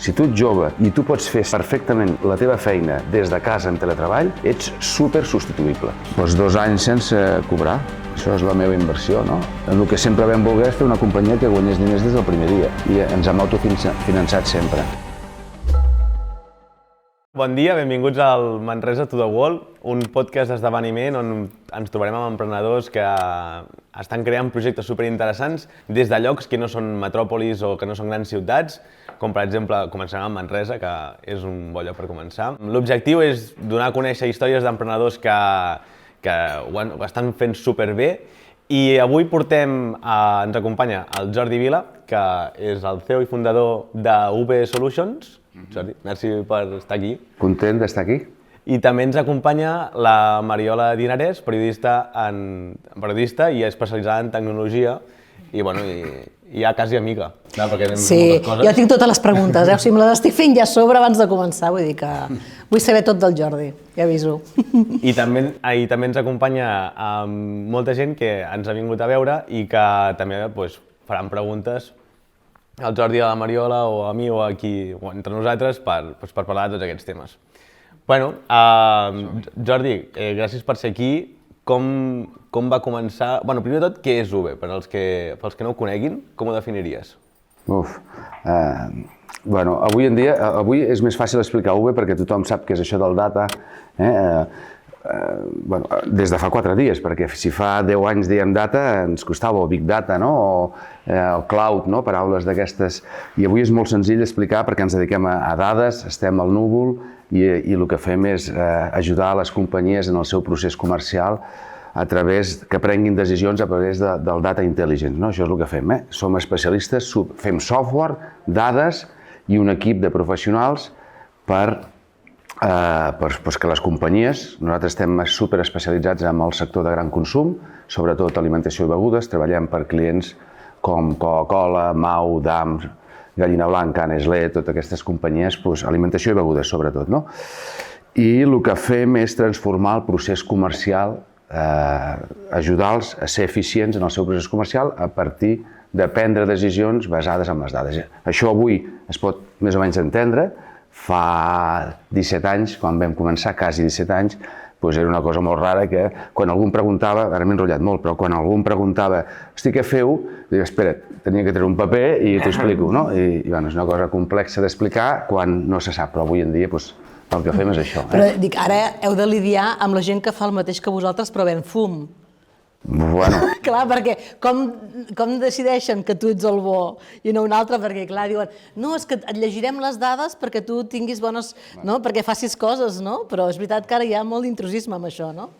Si tu ets jove i tu pots fer perfectament la teva feina des de casa en teletreball, ets super substituïble. Doncs 2 anys sense cobrar, això és la meva inversió, no? El que sempre vam voler és fer una companyia que guanyés diners des del primer dia i ens hem autofinançat sempre. Bon dia, benvinguts al Manresa to the World, un podcast d'esdeveniment on ens trobarem amb emprenedors que estan creant projectes superinteressants des de llocs que no són metròpolis o que no són grans ciutats, com per exemple començarem amb Manresa, que és un bon lloc per començar. L'objectiu és donar a conèixer històries d'emprenedors que ho estan fent superbé i avui ens acompanya el Jordi Vila, que és el CEO i fundador de UB Solutions. Jordi, merci per estar aquí. Content d'estar aquí. I també ens acompanya la Mariola Dinarès, periodista i especialitzada en tecnologia i ja quasi amiga. Sí, jo tinc totes les preguntes, o sigui, me les estic fent ja a sobre abans de començar, vull dir que vull saber tot del Jordi, ja aviso. I també ens acompanya molta gent que ens ha vingut a veure i que també faran preguntes al Jordi, a la Mariola o a mi o aquí, o entre nosaltres per parlar de tots aquests temes. Jordi, gràcies per ser aquí. Com va començar? Primer de tot, què és UB? Pels que no ho coneguin, com ho definiries? Avui en dia és més fàcil explicar UB perquè tothom sap què és això del data, des de fa 4 dies, perquè si fa 10 anys dèiem data ens costava, o big data, o cloud, paraules d'aquestes, i avui és molt senzill explicar perquè ens dediquem a dades, estem al núvol i el que fem és ajudar les companyies en el seu procés comercial a través que prenguin decisions a través del data intelligence, això és el que fem. Som especialistes, fem software, dades i un equip de professionals per que les companyies, nosaltres estem super especialitzats en el sector de gran consum, sobretot alimentació i begudes, treballem per clients com Coca-Cola, Mau, Dam, Gallina Blanca, Nestlé, totes aquestes companyies, alimentació i begudes sobretot. I el que fem és transformar el procés comercial, ajudar-los a ser eficients en el seu procés comercial a partir de prendre decisions basades en les dades. Això avui es pot més o menys entendre. Fa 17 anys, quan vam començar, quasi 17 anys, era una cosa molt rara que quan algú em preguntava, ara m'he enrotllat molt, però quan algú em preguntava hosti, què feu? Dic, espera't, tenia que treure un paper i t'ho explico, no? I és una cosa complexa d'explicar quan no se sap, però avui en dia el que fem és això. Però dic, ara heu de lidiar amb la gent que fa el mateix que vosaltres però ven fum. Clar, perquè com decideixen que tu ets el bo i no un altre? Perquè, clar, diuen, no, és que et llegirem les dades perquè tu tinguis bones, no? Perquè facis coses, no? Però és veritat que ara hi ha molt d'intrusisme amb això, no?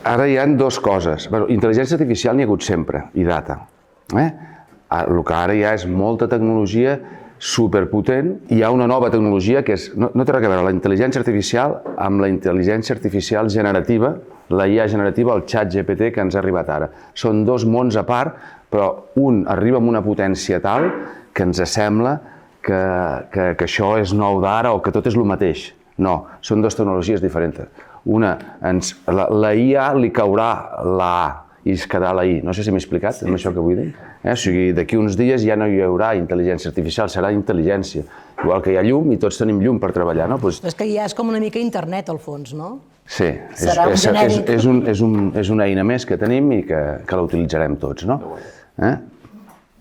Ara hi ha 2 coses. Intel·ligència artificial n'hi ha hagut sempre, i data. El que ara hi ha és molta tecnologia superpotent. Hi ha una nova tecnologia que no té res a veure la intel·ligència artificial amb la intel·ligència artificial generativa, la IA generativa, el xat GPT que ens ha arribat ara. Són 2 mons a part, però un arriba amb una potència tal que ens sembla que això és nou d'ara o que tot és el mateix. No, són 2 tecnologies diferents. Una, la IA li caurà la A i es quedarà la I. No sé si m'he explicat amb això que vull dir. O sigui, d'aquí uns dies ja no hi haurà intel·ligència artificial, serà intel·ligència. Igual que hi ha llum i tots tenim llum per treballar, no? És que ja és com una mica internet, al fons, no? Sí, és una eina més que tenim i que la utilitzarem tots, no?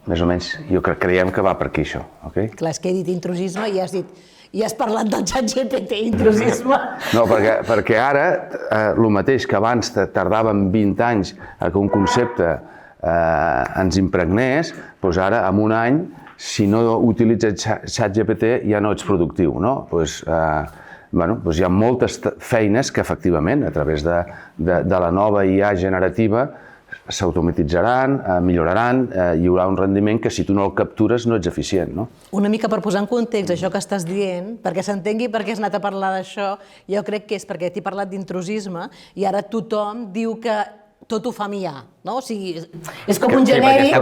Més o menys, jo creiem que va per aquí, això. Clar, és que he dit intrusisme i has parlat del xat GPT, intrusisme. No, perquè ara, el mateix que abans tardàvem 20 anys que un concepte ens impregnés, doncs ara, en un any, si no utilitzes xat GPT ja no ets productiu, no? Hi ha moltes feines que, efectivament, a través de la nova IA generativa s'automatitzaran, milloraran, hi haurà un rendiment que si tu no el captures no ets eficient, no? Una mica per posar en context això que estàs dient, perquè s'entengui per què has anat a parlar d'això, jo crec que és perquè t'he parlat d'intrusisme i ara tothom diu que tot ho fa amb IA, no? O sigui, és com un genèric, és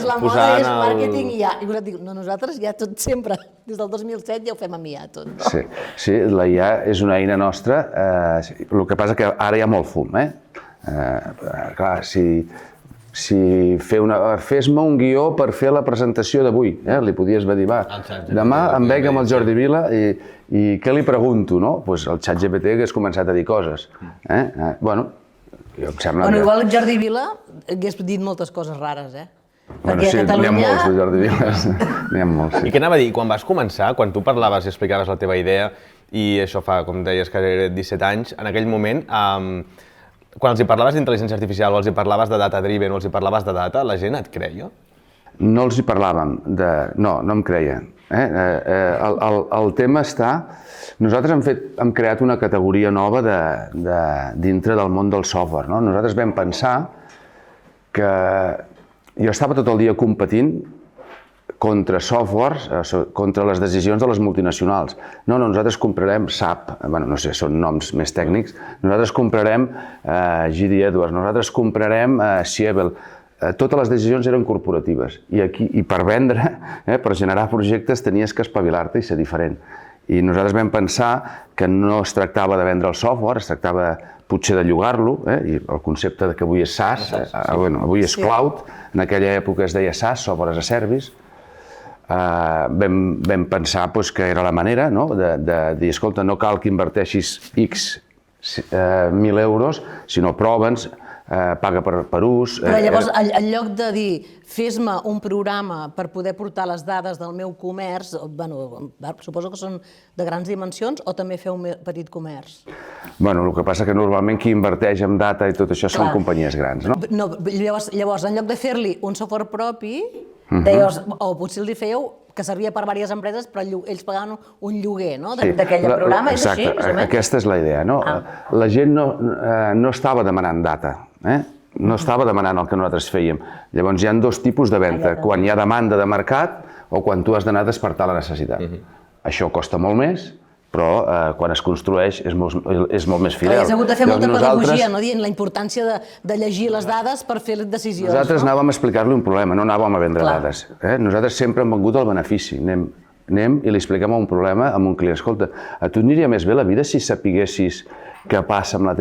la moda, és màrqueting i IA. I vosaltres diu, no, nosaltres ja tot sempre, des del 2007 ja ho fem amb IA, tot. Sí, la IA és una eina nostra, el que passa que ara hi ha molt fum, Clar, si fes-me un guió per fer la presentació d'avui, li podies dir, va, demà em veig amb el Jordi Vila i què li pregunto, no? Doncs el ChatGPT hagués començat a dir coses. Bueno, jo em sembla que... Igual el Jordi Vila hagués dit moltes coses rares, Bueno, sí, n'hi ha molts de Jordi Viles, n'hi ha molts, sí. I què anava a dir, quan vas començar, quan tu parlaves i explicaves la teva idea, i això fa, com deies, que era 17 anys, en aquell moment, quan els hi parlaves d'intel·ligència artificial o els hi parlaves de data-driven o els hi parlaves de data, la gent et creia? No els hi parlàvem, no em creien. El tema està... Nosaltres hem creat una categoria nova dintre del món del software. Nosaltres vam pensar que jo estava tot el dia competint contra softwares, contra les decisions de les multinacionals. No, nosaltres comprarem SAP, no sé, són noms més tècnics, nosaltres comprarem GD Edwards, nosaltres comprarem Siebel. Totes les decisions eren corporatives i per vendre, per generar projectes, tenies que espavilar-te i ser diferent. I nosaltres vam pensar que no es tractava de vendre el software, es tractava potser de llogar-lo, i el concepte que avui és SaaS, avui és cloud, en aquella època es deia SaaS, Software as a Service. Vam pensar que era la manera de dir, escolta, no cal que inverteixis X 1.000 euros, sinó prova'ns, paga per ús... Però llavors, en lloc de dir, fes-me un programa per poder portar les dades del meu comerç, suposo que són de grans dimensions, o també feu un petit comerç? Bueno, el que passa que normalment qui inverteix en data i tot això són companyies grans, no? Llavors, en lloc de fer-li un software propi, o potser els fèieu que servia per diverses empreses, però ells pagaven un lloguer d'aquell programa, és així? Exacte, aquesta és la idea. La gent no estava demanant data, no estava demanant el que nosaltres fèiem. Llavors hi ha dos tipus de venda, quan hi ha demanda de mercat o quan tu has d'anar a despertar la necessitat. Això costa molt més, però quan es construeix és molt més fidel. Has hagut de fer molta pedagogia, dient la importància de llegir les dades per fer decisions. Nosaltres anàvem a explicar-li un problema, no anàvem a vendre dades. Nosaltres sempre hem vengut el benefici. Anem i li expliquem un problema a un client. Escolta, a tu aniria més bé la vida si sapiguessis què passa amb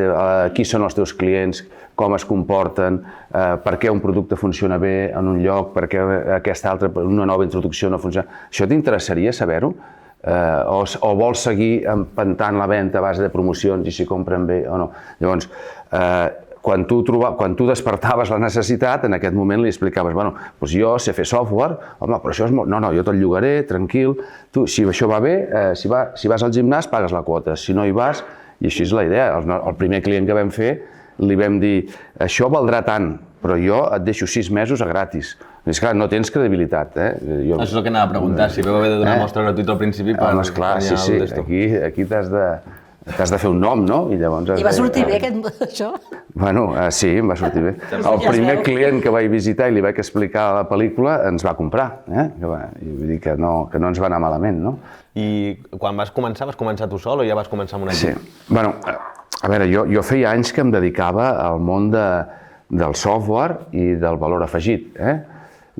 qui són els teus clients, com es comporten, per què un producte funciona bé en un lloc, per què aquesta altra, una nova introducció no funciona. Això t'interessaria saber-ho? O vols seguir empentant la venda a base de promocions i si compren bé o no. Llavors, quan tu despertaves la necessitat, en aquest moment li explicaves, doncs jo sé fer software, home, però això és molt... No, jo te'l llogaré, tranquil. Tu, si això va bé, si vas al gimnàs, pagues la quota. Si no hi vas, i així és la idea. El primer client que vam fer, li vam dir, això valdrà tant, però jo et deixo 6 mesos a gratis. És clar, no tens credibilitat. Això és el que anava a preguntar, si vau haver de donar mostra gratuïta al principi per guanyar el testo. Aquí t'has de fer un nom, no? I va sortir bé això? Bueno, sí, em va sortir bé. El primer client que vaig visitar i li vaig explicar la pel·lícula ens va comprar. Vull dir que no ens va anar malament, no? I quan vas començar tu sol o ja vas començar amb un equip? Sí. Bueno, a veure, jo feia anys que em dedicava al món del software i del valor afegit.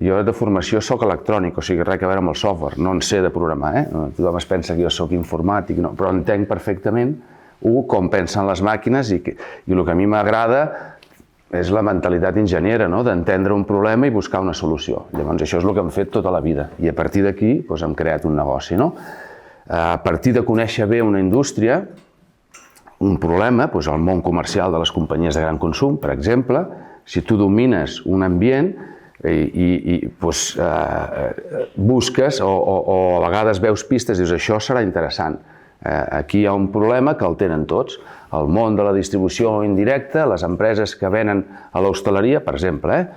Jo de formació soc electrònic, o sigui, res a veure amb el software, no en sé de programar. Tothom es pensa que jo soc informàtic, però entenc perfectament com pensen les màquines i el que a mi m'agrada és la mentalitat enginyera, d'entendre un problema i buscar una solució. Llavors això és el que hem fet tota la vida i a partir d'aquí hem creat un negoci. A partir de conèixer bé una indústria, un problema, el món comercial de les companyies de gran consum, per exemple, si tu domines un ambient i busques o a vegades veus pistes i dius això serà interessant. Aquí hi ha un problema que el tenen tots. El món de la distribució indirecta, les empreses que venen a l'hostaleria, per exemple,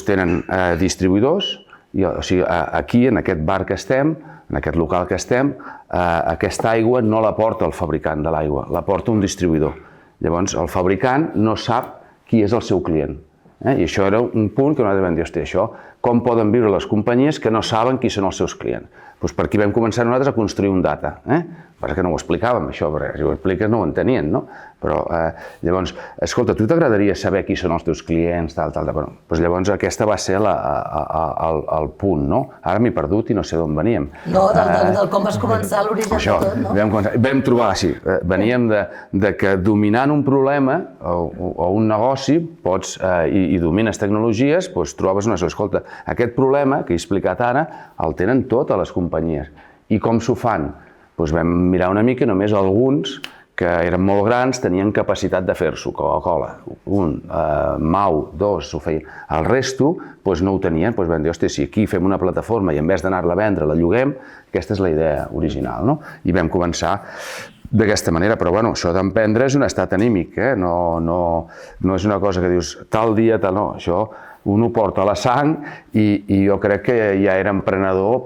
tenen distribuïdors. O sigui, aquí, en aquest bar que estem, en aquest local que estem, aquesta aigua no la porta el fabricant de l'aigua, la porta un distribuïdor. Llavors, el fabricant no sap qui és el seu client. I això era un punt que nosaltres vam dir, hòstia, això, com poden viure les companyies que no saben qui són els seus clients? Doncs per aquí vam començar nosaltres a construir un data. Passa que no ho explicàvem, això, perquè si ho expliques no ho entenien, no? Però llavors, escolta, tu t'agradaria saber qui són els teus clients, tal. Bueno, doncs llavors aquesta va ser el punt, no? Ara m'he perdut i no sé d'on veníem. No, del com vas començar l'origen de tot, no? Vam trobar, sí, veníem de que dominant un problema o un negoci pots, i domines tecnologies, doncs trobes una cosa. Escolta, aquest problema que he explicat ara el tenen totes les companyies. I com s'ho fan? Doncs vam mirar una mica, només alguns que eren molt grans tenien capacitat de fer-s'ho, Coca-Cola, Mau, dos, ho feien. El resto no ho tenien, vam dir, hòstia, si aquí fem una plataforma i en vez d'anar-la a vendre la lloguem, aquesta és la idea original, no? I vam començar d'aquesta manera, però bueno, això d'emprendre és un estat anímic, no és una cosa que dius tal dia, tal no, això un ho porta a la sang i jo crec que ja era emprenedor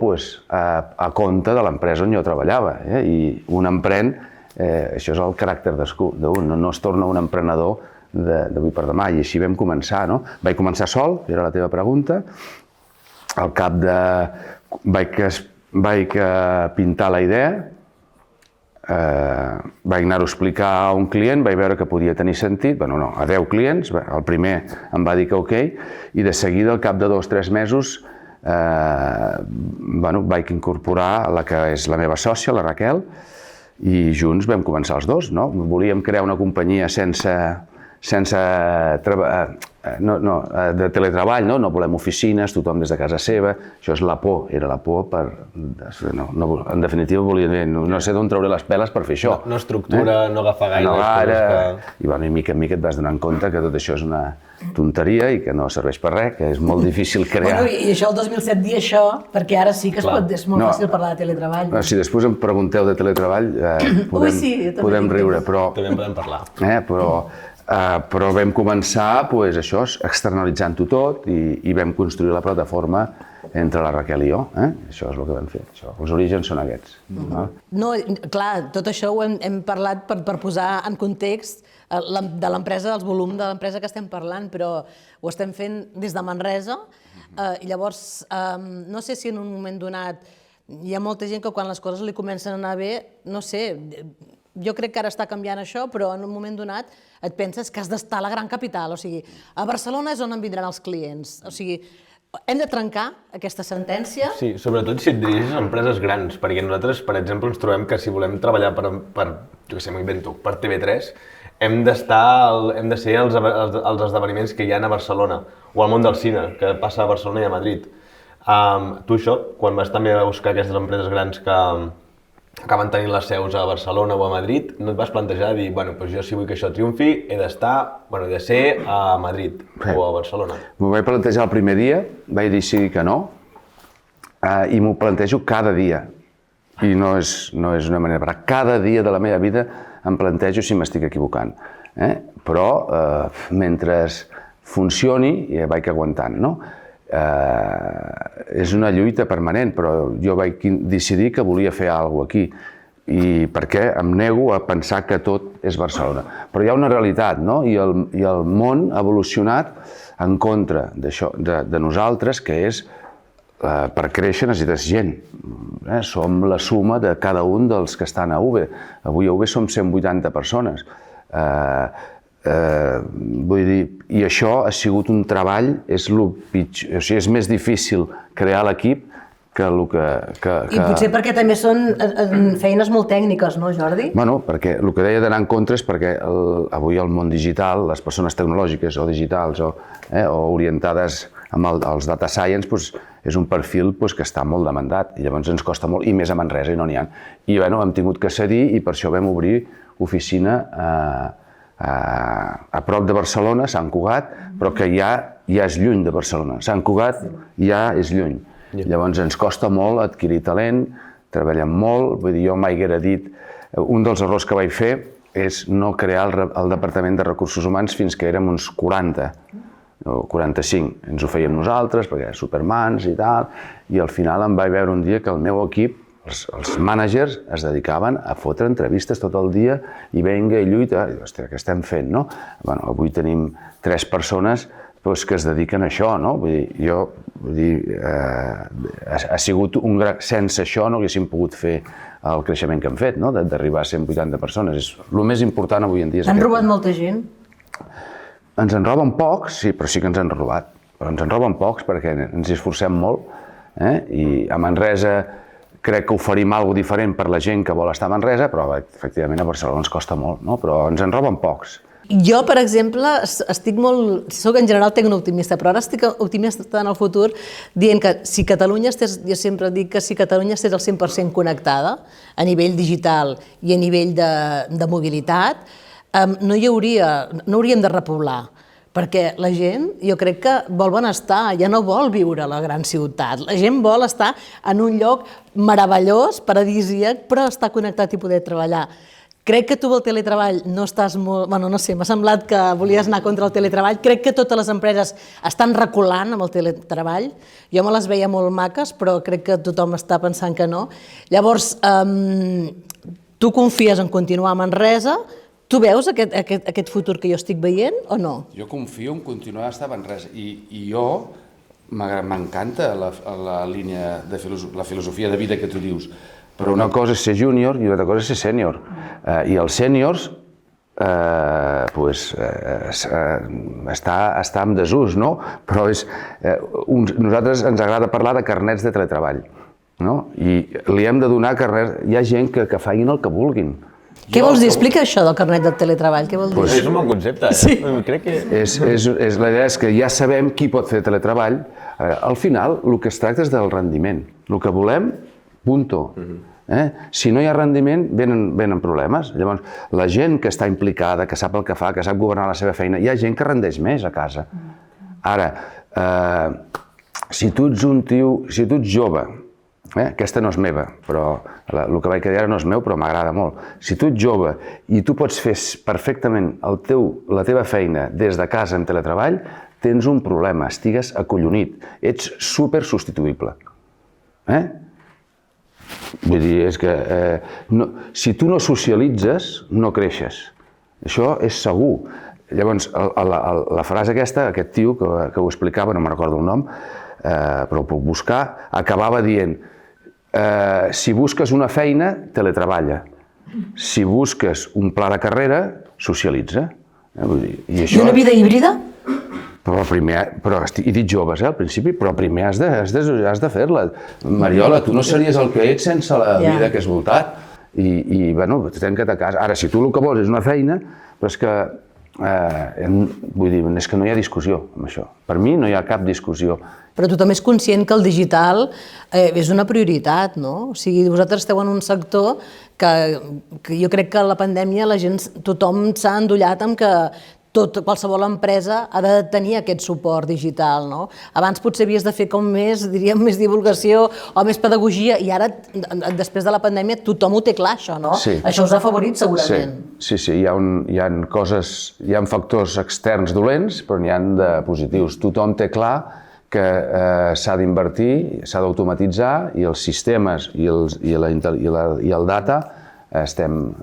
a compte de l'empresa on jo treballava, i un emprèn, això és el caràcter d'un, no es torna un emprenedor d'avui per demà, i així vam començar, no? Vaig començar sol, era la teva pregunta, al cap de... vaig pintar la idea, vaig anar-ho a explicar a un client, vaig veure que podia tenir sentit, a 10 clients, el primer em va dir que ok, i de seguida, al cap de 2 o 3 mesos, vaig incorporar la que és la meva sòcia, la Raquel, i junts vam començar els dos, no? Volíem crear una companyia de teletreball, no volem oficines, tothom des de casa seva, això és la por, era la por per... En definitiva volia, no sé d'on trauré les peles per fer això. No estructura, no agafar gaire les coses que... I mica en mica et vas donant compte que tot això és una tonteria i que no serveix per res, que és molt difícil crear... I això el 2007 dir això, perquè ara sí que és molt fàcil parlar de teletreball. Si després em pregunteu de teletreball, podem riure, però... També en podem parlar. Però vam començar això, externalitzant-ho tot i vam construir la plataforma entre la Raquel i jo. Això és el que vam fer. Els orígens són aquests. No, clar, tot això ho hem parlat per posar en context de l'empresa, el volum de l'empresa que estem parlant, però ho estem fent des de Manresa. I llavors, no sé si en un moment donat hi ha molta gent que quan les coses li comencen a anar bé, no sé, jo crec que ara està canviant això, però en un moment donat et penses que has d'estar a la gran capital, o sigui, a Barcelona és on en vindran els clients, o sigui, hem de trencar aquesta sentència. Sí, sobretot si et dirigis a empreses grans, perquè nosaltres, per exemple, ens trobem que si volem treballar per jo què sé, m'ho invento, per TV3, hem de ser als esdeveniments que hi ha a Barcelona, o al món del cine, que passa a Barcelona i a Madrid. Tu això, quan vas també a buscar aquestes empreses grans que acaben tenint les seus a Barcelona o a Madrid, no et vas plantejar de dir, bueno, doncs jo si vull que això triomfi he de ser a Madrid o a Barcelona? M'ho vaig plantejar el primer dia, vaig decidir que no, i m'ho plantejo cada dia. I no és una manera, però cada dia de la meva vida em plantejo si m'estic equivocant. Però mentre funcioni, vaig aguantant, no? És una lluita permanent, però jo vaig decidir que volia fer alguna cosa aquí, i perquè em nego a pensar que tot és Barcelona. Però hi ha una realitat, no? I el món ha evolucionat en contra de nosaltres, que és per créixer necessites gent. Som la suma de cada un dels que estan a UB. Avui a UB som 180 persones. Vull dir, i això ha sigut un treball, és més difícil crear l'equip que el que... I potser perquè també són feines molt tècniques, no, Jordi? Bueno, perquè el que deia d'anar en contra és perquè avui el món digital, les persones tecnològiques o digitals o orientades als data science, és un perfil que està molt demandat i llavors ens costa molt, i més a Manresa i no n'hi ha. I hem tingut que cedir i per això vam obrir oficina a prop de Barcelona, Sant Cugat, però que ja és lluny de Barcelona. Sant Cugat ja és lluny. Llavors ens costa molt adquirir talent, treballem molt, vull dir, jo mai haguera dit... Un dels errors que vaig fer és no crear el Departament de Recursos Humans fins que érem uns 40 o 45. Ens ho fèiem nosaltres, perquè érem supermans i tal, i al final em vaig veure un dia que el meu equip, els mànagers, es dedicaven a fotre entrevistes tot el dia i venga i lluita. I, hòstia, què estem fent, no? Avui tenim 3 persones doncs, que es dediquen a això, no? Vull dir, ha sigut un gran... Sense això no haguéssim pogut fer el creixement que hem fet, no? D'arribar a 180 persones. És el més important avui en dia. Han robat molta gent? Ens en roben pocs, sí, però sí que ens han robat. Però ens en roben pocs perquè ens hi esforcem molt, i a Manresa crec que oferim alguna cosa diferent per la gent que vol estar a Manresa, però efectivament a Barcelona ens costa molt, no? Però ens en roben pocs. Jo, per exemple, estic molt... Soc en general tecnooptimista, però ara estic optimista en el futur dient que si Catalunya estés... Jo sempre dic que si Catalunya estés al 100% connectada a nivell digital i a nivell de mobilitat, no hauríem de repoblar, perquè la gent, jo crec que vol benestar, ja no vol viure a la gran ciutat. La gent vol estar en un lloc meravellós, paradisíac, però estar connectat i poder treballar. Crec que tu amb el teletreball no estàs molt... Bueno, no sé, m'ha semblat que volies anar contra el teletreball. Crec que totes les empreses estan reculant amb el teletreball. Jo me les veia molt maques, però crec que tothom està pensant que no. Llavors, tu confies en continuar a Manresa? Tu veus aquest futur que jo estic veient o no? Jo confio en continuar a estar a Manresa i jo m'encanta la línia de la filosofia de vida que tu dius. Però una cosa és ser júnior i una altra cosa és ser sènior. I els sèniors està en desús, no? Però nosaltres ens agrada parlar de carnets de teletreball, no? I li hem de donar carnets... Hi ha gent que facin el que vulguin. Què vols dir? Explica això del carnet de teletreball, què vol dir? És un bon concepte, Sí. Crec que... La idea és que ja sabem qui pot fer teletreball. Al final, el que es tracta és del rendiment. El que volem, punto. Si no hi ha rendiment, venen problemes. Llavors, la gent que està implicada, que sap el que fa, que sap governar la seva feina, hi ha gent que rendeix més a casa. Ara, si tu ets un tio, si tu ets jove, aquesta no és meva, però el que vaig dir ara no és meu, però m'agrada molt. Si tu ets jove i tu pots fer perfectament la teva feina des de casa en teletreball, tens un problema, estigues acollonit, ets super substituïble. Vull dir, és que si tu no socialitzes, no creixes. Això és segur. Llavors, la frase aquesta, aquest tio que ho explicava, no me'n recordo el nom, però ho puc buscar, acabava dient: si busques una feina, teletreballa. Si busques un pla de carrera, socialitza. I una vida híbrida? Però he dit joves al principi, però primer has de fer-la. Mariola, tu no series el que ets sense la vida que has voltat. I bueno, tanca't a casa. Ara, si tu el que vols és una feina, però és que, vull dir, és que no hi ha discussió amb això. Per mi no hi ha cap discussió. Però tu també és conscient que el digital és una prioritat, no? O sigui, vosaltres esteu en un sector que jo crec que la pandèmia tothom s'ha endollat amb que qualsevol empresa ha de tenir aquest suport digital, no? Abans potser havies de fer com més divulgació o més pedagogia i ara, després de la pandèmia, tothom ho té clar, això, no? Sí. Això us ha afavorit segurament. Sí, hi ha factors externs dolents, però n'hi ha de positius. Tothom té clar que s'ha d'invertir, s'ha d'automatitzar i els sistemes i el data estem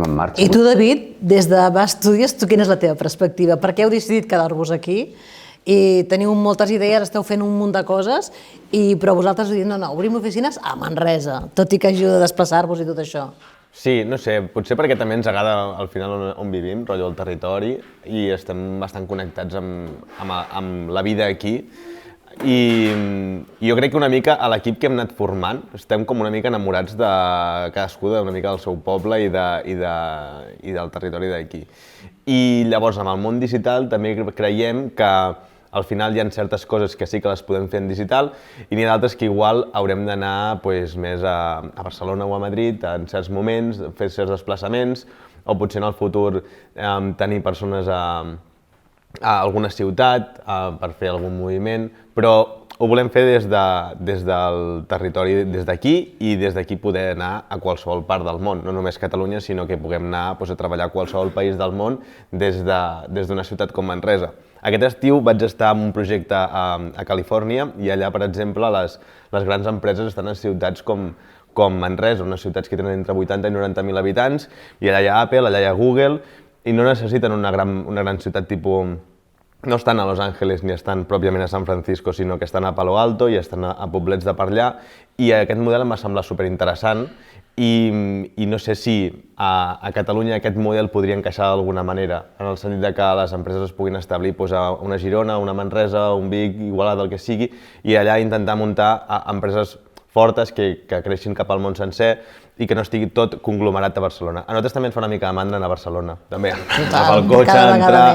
en marxa. I tu, David, des de Bas Studios, quina és la teva perspectiva? Per què heu decidit quedar-vos aquí? I teniu moltes idees, esteu fent un munt de coses, però vosaltres heu dit, no, obrim oficines a Manresa, tot i que ajuda a desplaçar-vos i tot això. Sí, no sé, potser perquè també ens agrada al final on vivim, rotllo el territori, i estem bastant connectats amb la vida aquí. I jo crec que una mica a l'equip que hem anat formant estem com una mica enamorats de cadascú una mica del seu poble i del territori d'aquí. I llavors amb el món digital també creiem que al final hi ha certes coses que sí que les podem fer en digital i n'hi ha d'altres que igual haurem d'anar més a Barcelona o a Madrid en certs moments, fer certs desplaçaments o potser en el futur tenir persones a alguna ciutat per fer algun moviment, però ho volem fer des del territori, des d'aquí, i des d'aquí poder anar a qualsevol part del món, no només Catalunya, sinó que puguem anar a treballar a qualsevol país del món des d'una ciutat com Manresa. Aquest estiu vaig estar en un projecte a Califòrnia i allà, per exemple, les grans empreses estan en ciutats com Manresa, unes ciutats que tenen entre 80 i 90.000 habitants, i allà hi ha Apple, allà hi ha Google, i no necessiten una gran ciutat tipus no estan a Los Angeles ni estan pròpiament a San Francisco, sinó que estan a Palo Alto i estan a poblets de per allà, i aquest model em va semblar superinteressant i no sé si a Catalunya aquest model podria encaixar d'alguna manera, en el sentit de que les empreses es puguin establir a una Girona, una Manresa, un Vic, Igualada, el que sigui, i allà intentar muntar empreses fortes que creixin cap al món sencer i que no estigui tot conglomerat a Barcelona. A nosaltres també ens fa una mica de mandra anar a Barcelona, també. Agafar el cotxe, entrar...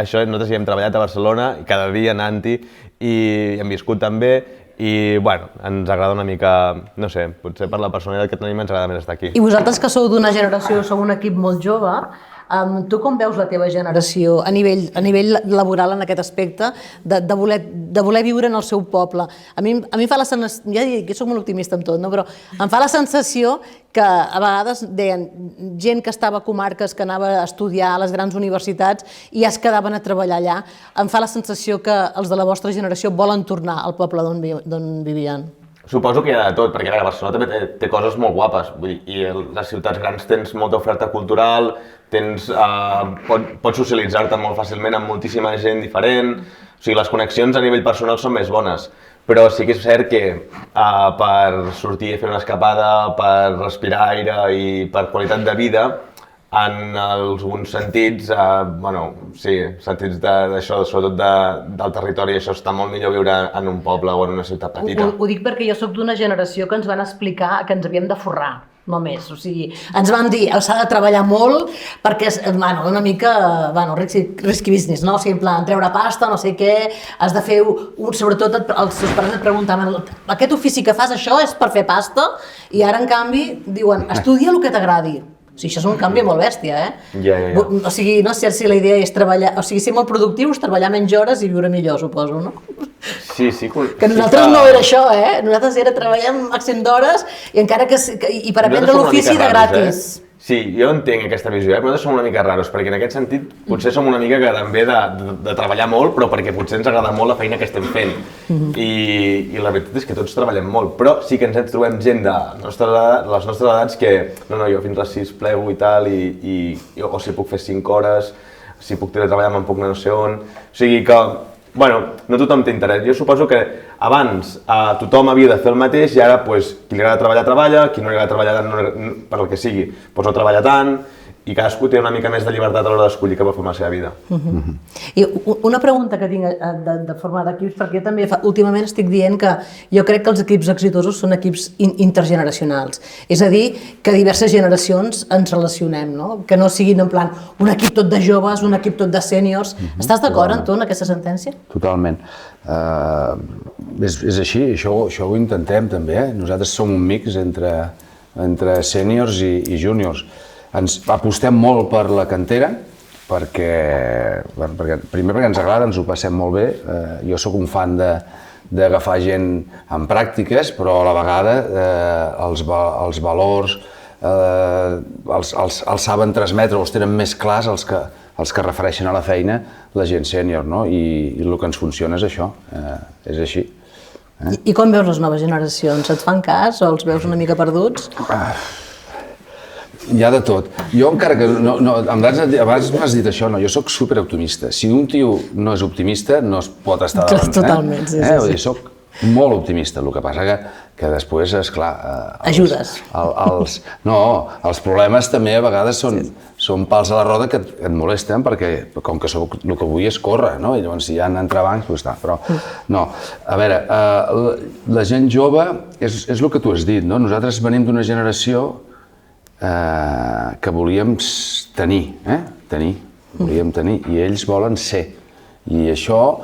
Això, nosaltres hi hem treballat a Barcelona, cada dia anant-hi, i hem viscut també, i bueno, ens agrada una mica, no sé, potser per la personalitat que tenim ens agrada més estar aquí. I vosaltres que sou d'una generació, sou un equip molt jove, tu com veus la teva generació a nivell laboral en aquest aspecte de voler viure en el seu poble? A mi fa la sensació, ja dic que soc molt optimista amb tot, no? Però em fa la sensació que a vegades deien gent que estava a comarques, que anava a estudiar a les grans universitats i ja es quedaven a treballar allà. Em fa la sensació que els de la vostra generació volen tornar al poble d'on vivien. Suposo que hi ha de tot, perquè a Barcelona també té coses molt guapes, vull dir, i a les ciutats grans tens molta oferta cultural, pots socialitzar-te molt fàcilment amb moltíssima gent diferent, o sigui, les connexions a nivell personal són més bones, però sí que és cert que per sortir a fer una escapada, per respirar aire i per qualitat de vida, en alguns sentits, sí, sentits d'això, sobretot del territori, això està molt millor viure en un poble o en una ciutat petita. Ho dic perquè jo sóc d'una generació que ens van explicar que ens havíem de forrar, no més, o sigui, ens van dir s'ha de treballar molt perquè, una mica, risky business, no? O sigui, en plan, treure pasta, no sé què, has de fer, sobretot els seus pares et preguntaven, aquest ofici que fas, això és per fer pasta? I ara, en canvi, diuen, estudia el que t'agradi. O sigui, això és un canvi molt bèstia, Ja. O sigui, no sé si la idea és treballar, o sigui, ser molt productius, treballar menys hores i viure millor, suposo, no? Sí. Que nosaltres no era això, Nosaltres era treballar un màxim d'hores i encara que... i per aprendre l'ofici de gratis. Sí, jo entenc aquesta visió, però nosaltres som una mica raros, perquè en aquest sentit potser som una mica que també de treballar molt, però perquè potser ens agrada molt la feina que estem fent. I la veritat és que tots treballem molt, però sí que ens trobem gent de les nostres edats que jo fins a les 6 plego i tal, o si puc fer 5 hores, si puc treballar me'n puc anar no sé on, o sigui que no tothom té interès. Jo suposo que abans tothom havia de fer el mateix i ara qui li agrada treballar, treballa, qui no li agrada treballar per el que sigui, no treballa tant i cadascú té una mica més de llibertat a l'hora d'escollir què vol fer amb la seva vida. I una pregunta que tinc de forma d'equips, perquè jo també últimament estic dient que jo crec que els equips exitosos són equips intergeneracionals, és a dir, que diverses generacions ens relacionem, no? Que no siguin en plan un equip tot de joves, un equip tot de sèniors. Estàs d'acord amb tu en aquesta sentència? Totalment. És així, això ho intentem també. Nosaltres som un mix entre sèniors i júniors. Ens apostem molt per la cantera, primer perquè ens agrada, ens ho passem molt bé. Jo sóc un fan d'agafar gent en pràctiques, però a la vegada els valors els saben transmetre, els tenen més clars els que refereixen a la feina, la gent sènior, no? I el que ens funciona és això, és així. I com veus les noves generacions? Et fan cas o els veus una mica perduts? Hi ha de tot. Jo encara que... Abans m'has dit això, jo soc superoptimista. Si un tio no és optimista, no es pot estar davant. Totalment, sí. Soc molt optimista, el que passa que després, esclar... Ajudes. Els problemes també a vegades són pals a la roda que et molesten perquè com que el que vull és córrer, no? I llavors si hi ha entrebancs, doncs està, però no. A veure, la gent jove és el que tu has dit, no? Nosaltres venim d'una generació que volíem tenir, volíem tenir, i ells volen ser. I això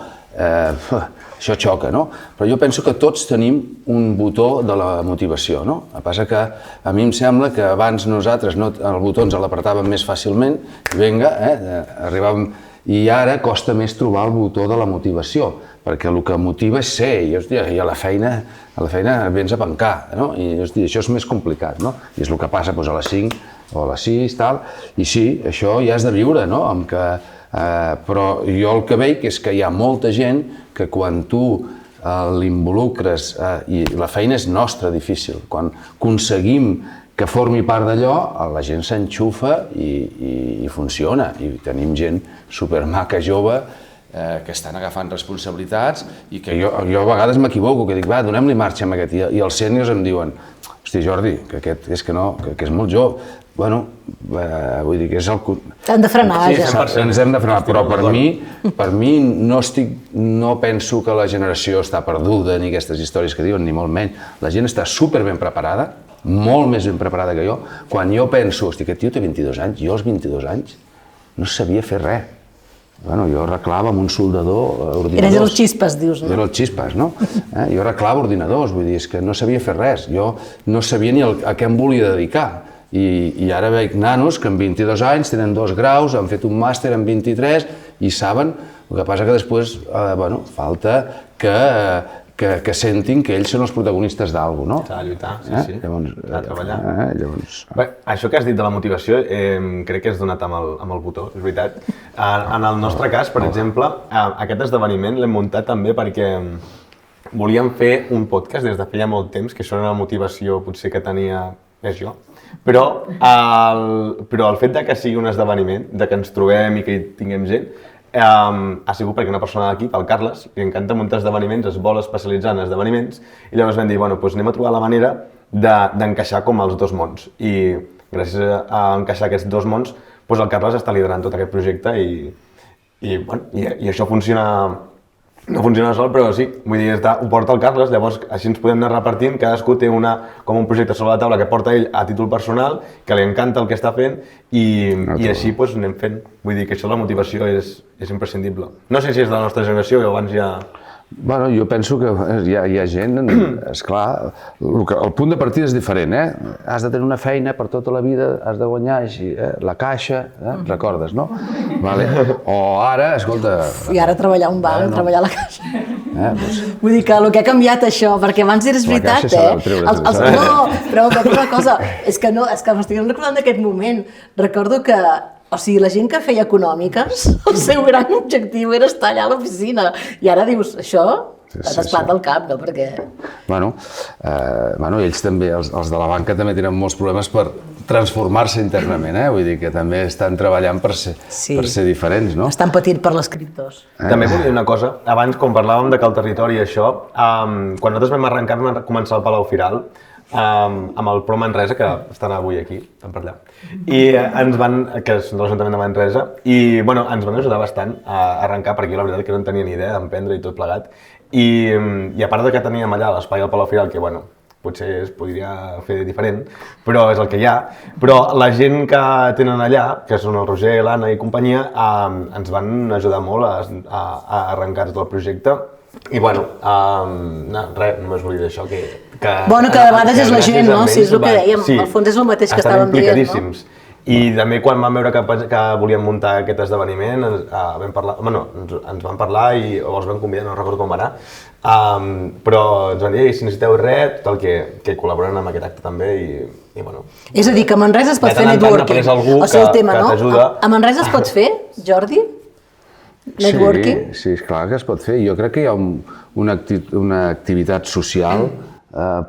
xoca, no? Però jo penso que tots tenim un botó de la motivació, no? El que passa que a mi em sembla que abans nosaltres el botó ens l'apretàvem més fàcilment, i vinga, arribàvem... I ara costa més trobar el botó de la motivació, perquè el que motiva és ser, i a la feina vens a pencar, no? I això és més complicat, no? I és el que passa a les 5 o a les 6, tal, i sí, això ja has de viure, no? Però jo el que veig és que hi ha molta gent que quan tu l'involucres, i la feina és nostra difícil, quan aconseguim que formi part d'allò, la gent s'enxufa i funciona. I tenim gent supermaca, jove, que estan agafant responsabilitats i que jo a vegades m'equivoco, que dic, va, donem-li marxa amb aquest, i els sèniors em diuen, hosti, Jordi, que aquest és que no, que és molt jove. Bueno, vull dir que és el... Hem de frenar, Sí, ja. 100%. Ens hem de frenar, però per mi no penso que la generació està perduda ni aquestes històries que diuen, ni molt menys. La gent està superben preparada, molt més ben preparada que jo. Quan jo penso, hosti, aquest tio té 22 anys, jo als 22 anys no sabia fer res. Bueno, jo arreglava amb un soldador ordinadors. Eres els xispes, dius, no? Era els xispes, no? Jo arreglava ordinadors, vull dir, és que no sabia fer res. Jo no sabia ni a què em volia dedicar. I ara veig nanos que amb 22 anys tenen 2 graus, han fet un màster amb 23 i saben, el que passa que després, falta que sentin que ells són els protagonistes d'alguna cosa, no? S'ha de lluitar, sí. S'ha de treballar. Bé, això que has dit de la motivació, crec que has donat amb el botó, és veritat. En el nostre cas, per exemple, aquest esdeveniment l'hem muntat també perquè volíem fer un podcast des de feia molt temps, que això era una motivació potser que tenia més jo, però el fet de que sigui un esdeveniment, de que ens trobem i que hi tinguem gent, ha sigut perquè una persona d'aquí, el Carles, li encanta muntar esdeveniments, es vol especialitzar en esdeveniments, i llavors vam dir, bueno, doncs anem a trobar la manera d'encaixar com els dos mons. I gràcies a encaixar aquests dos mons, doncs el Carles està liderant tot aquest projecte i això funciona. No funciona sol, però sí, vull dir, ho porta el Carles, llavors així ens podem anar repartint, cadascú té com un projecte sobre la taula que porta ell a títol personal, que li encanta el que està fent i així doncs anem fent. Vull dir que això de la motivació és imprescindible. No sé si és de la nostra generació o abans ja... Bueno, jo penso que hi ha gent, esclar, el punt de partida és diferent, Has de tenir una feina per tota la vida, has de guanyar així, la caixa, recordes, no? O ara, escolta... I ara treballar a un banc, treballar a la caixa. Vull dir que el que ha canviat això, perquè abans és veritat, No, però una cosa, és que m'estic recordant d'aquest moment. Recordo que o sigui, la gent que feia econòmiques, el seu gran objectiu era estar allà a l'oficina. I ara dius, això t'esclata el cap, no? Perquè... Bueno, ells també, els de la banca també tenen molts problemes per transformar-se internament, Vull dir que també estan treballant per ser diferents, no? Estan patint per les criptos. També volia dir una cosa, abans quan parlàvem de que el territori i això, quan nosaltres vam arrencar, vam començar al Palau Firal, amb el Pro Manresa, que estan avui aquí, estan per allà, i que és l'Ajuntament de Manresa, i bueno, ens van ajudar bastant a arrencar, perquè jo la veritat que no en tenia ni idea d'emprendre i tot plegat, i a part de que teníem allà l'espai al Palau Firal, que bueno, potser es podria fer diferent, però és el que hi ha, però la gent que tenen allà, que són el Roger, l'Anna i companyia, ens van ajudar molt a arrencar tot el projecte. I bueno, res, només volia dir això, que bueno, que de vegades és la gent, no? Si és el que dèiem, al fons és el mateix que estàvem dient, no? I també quan vam veure que volíem muntar aquest esdeveniment, vam parlar, bueno, ens van parlar i els vam convidar, no recordo com va anar, però ens van dir, si necessiteu res, tot el que col·laboren amb aquest acte també i bueno. És a dir, que a Manresa es pot fer networking, o sigui, el tema, no? A Manresa es pot fer, Jordi? Networking? Sí, és clar que es pot fer. Jo crec que hi ha una activitat social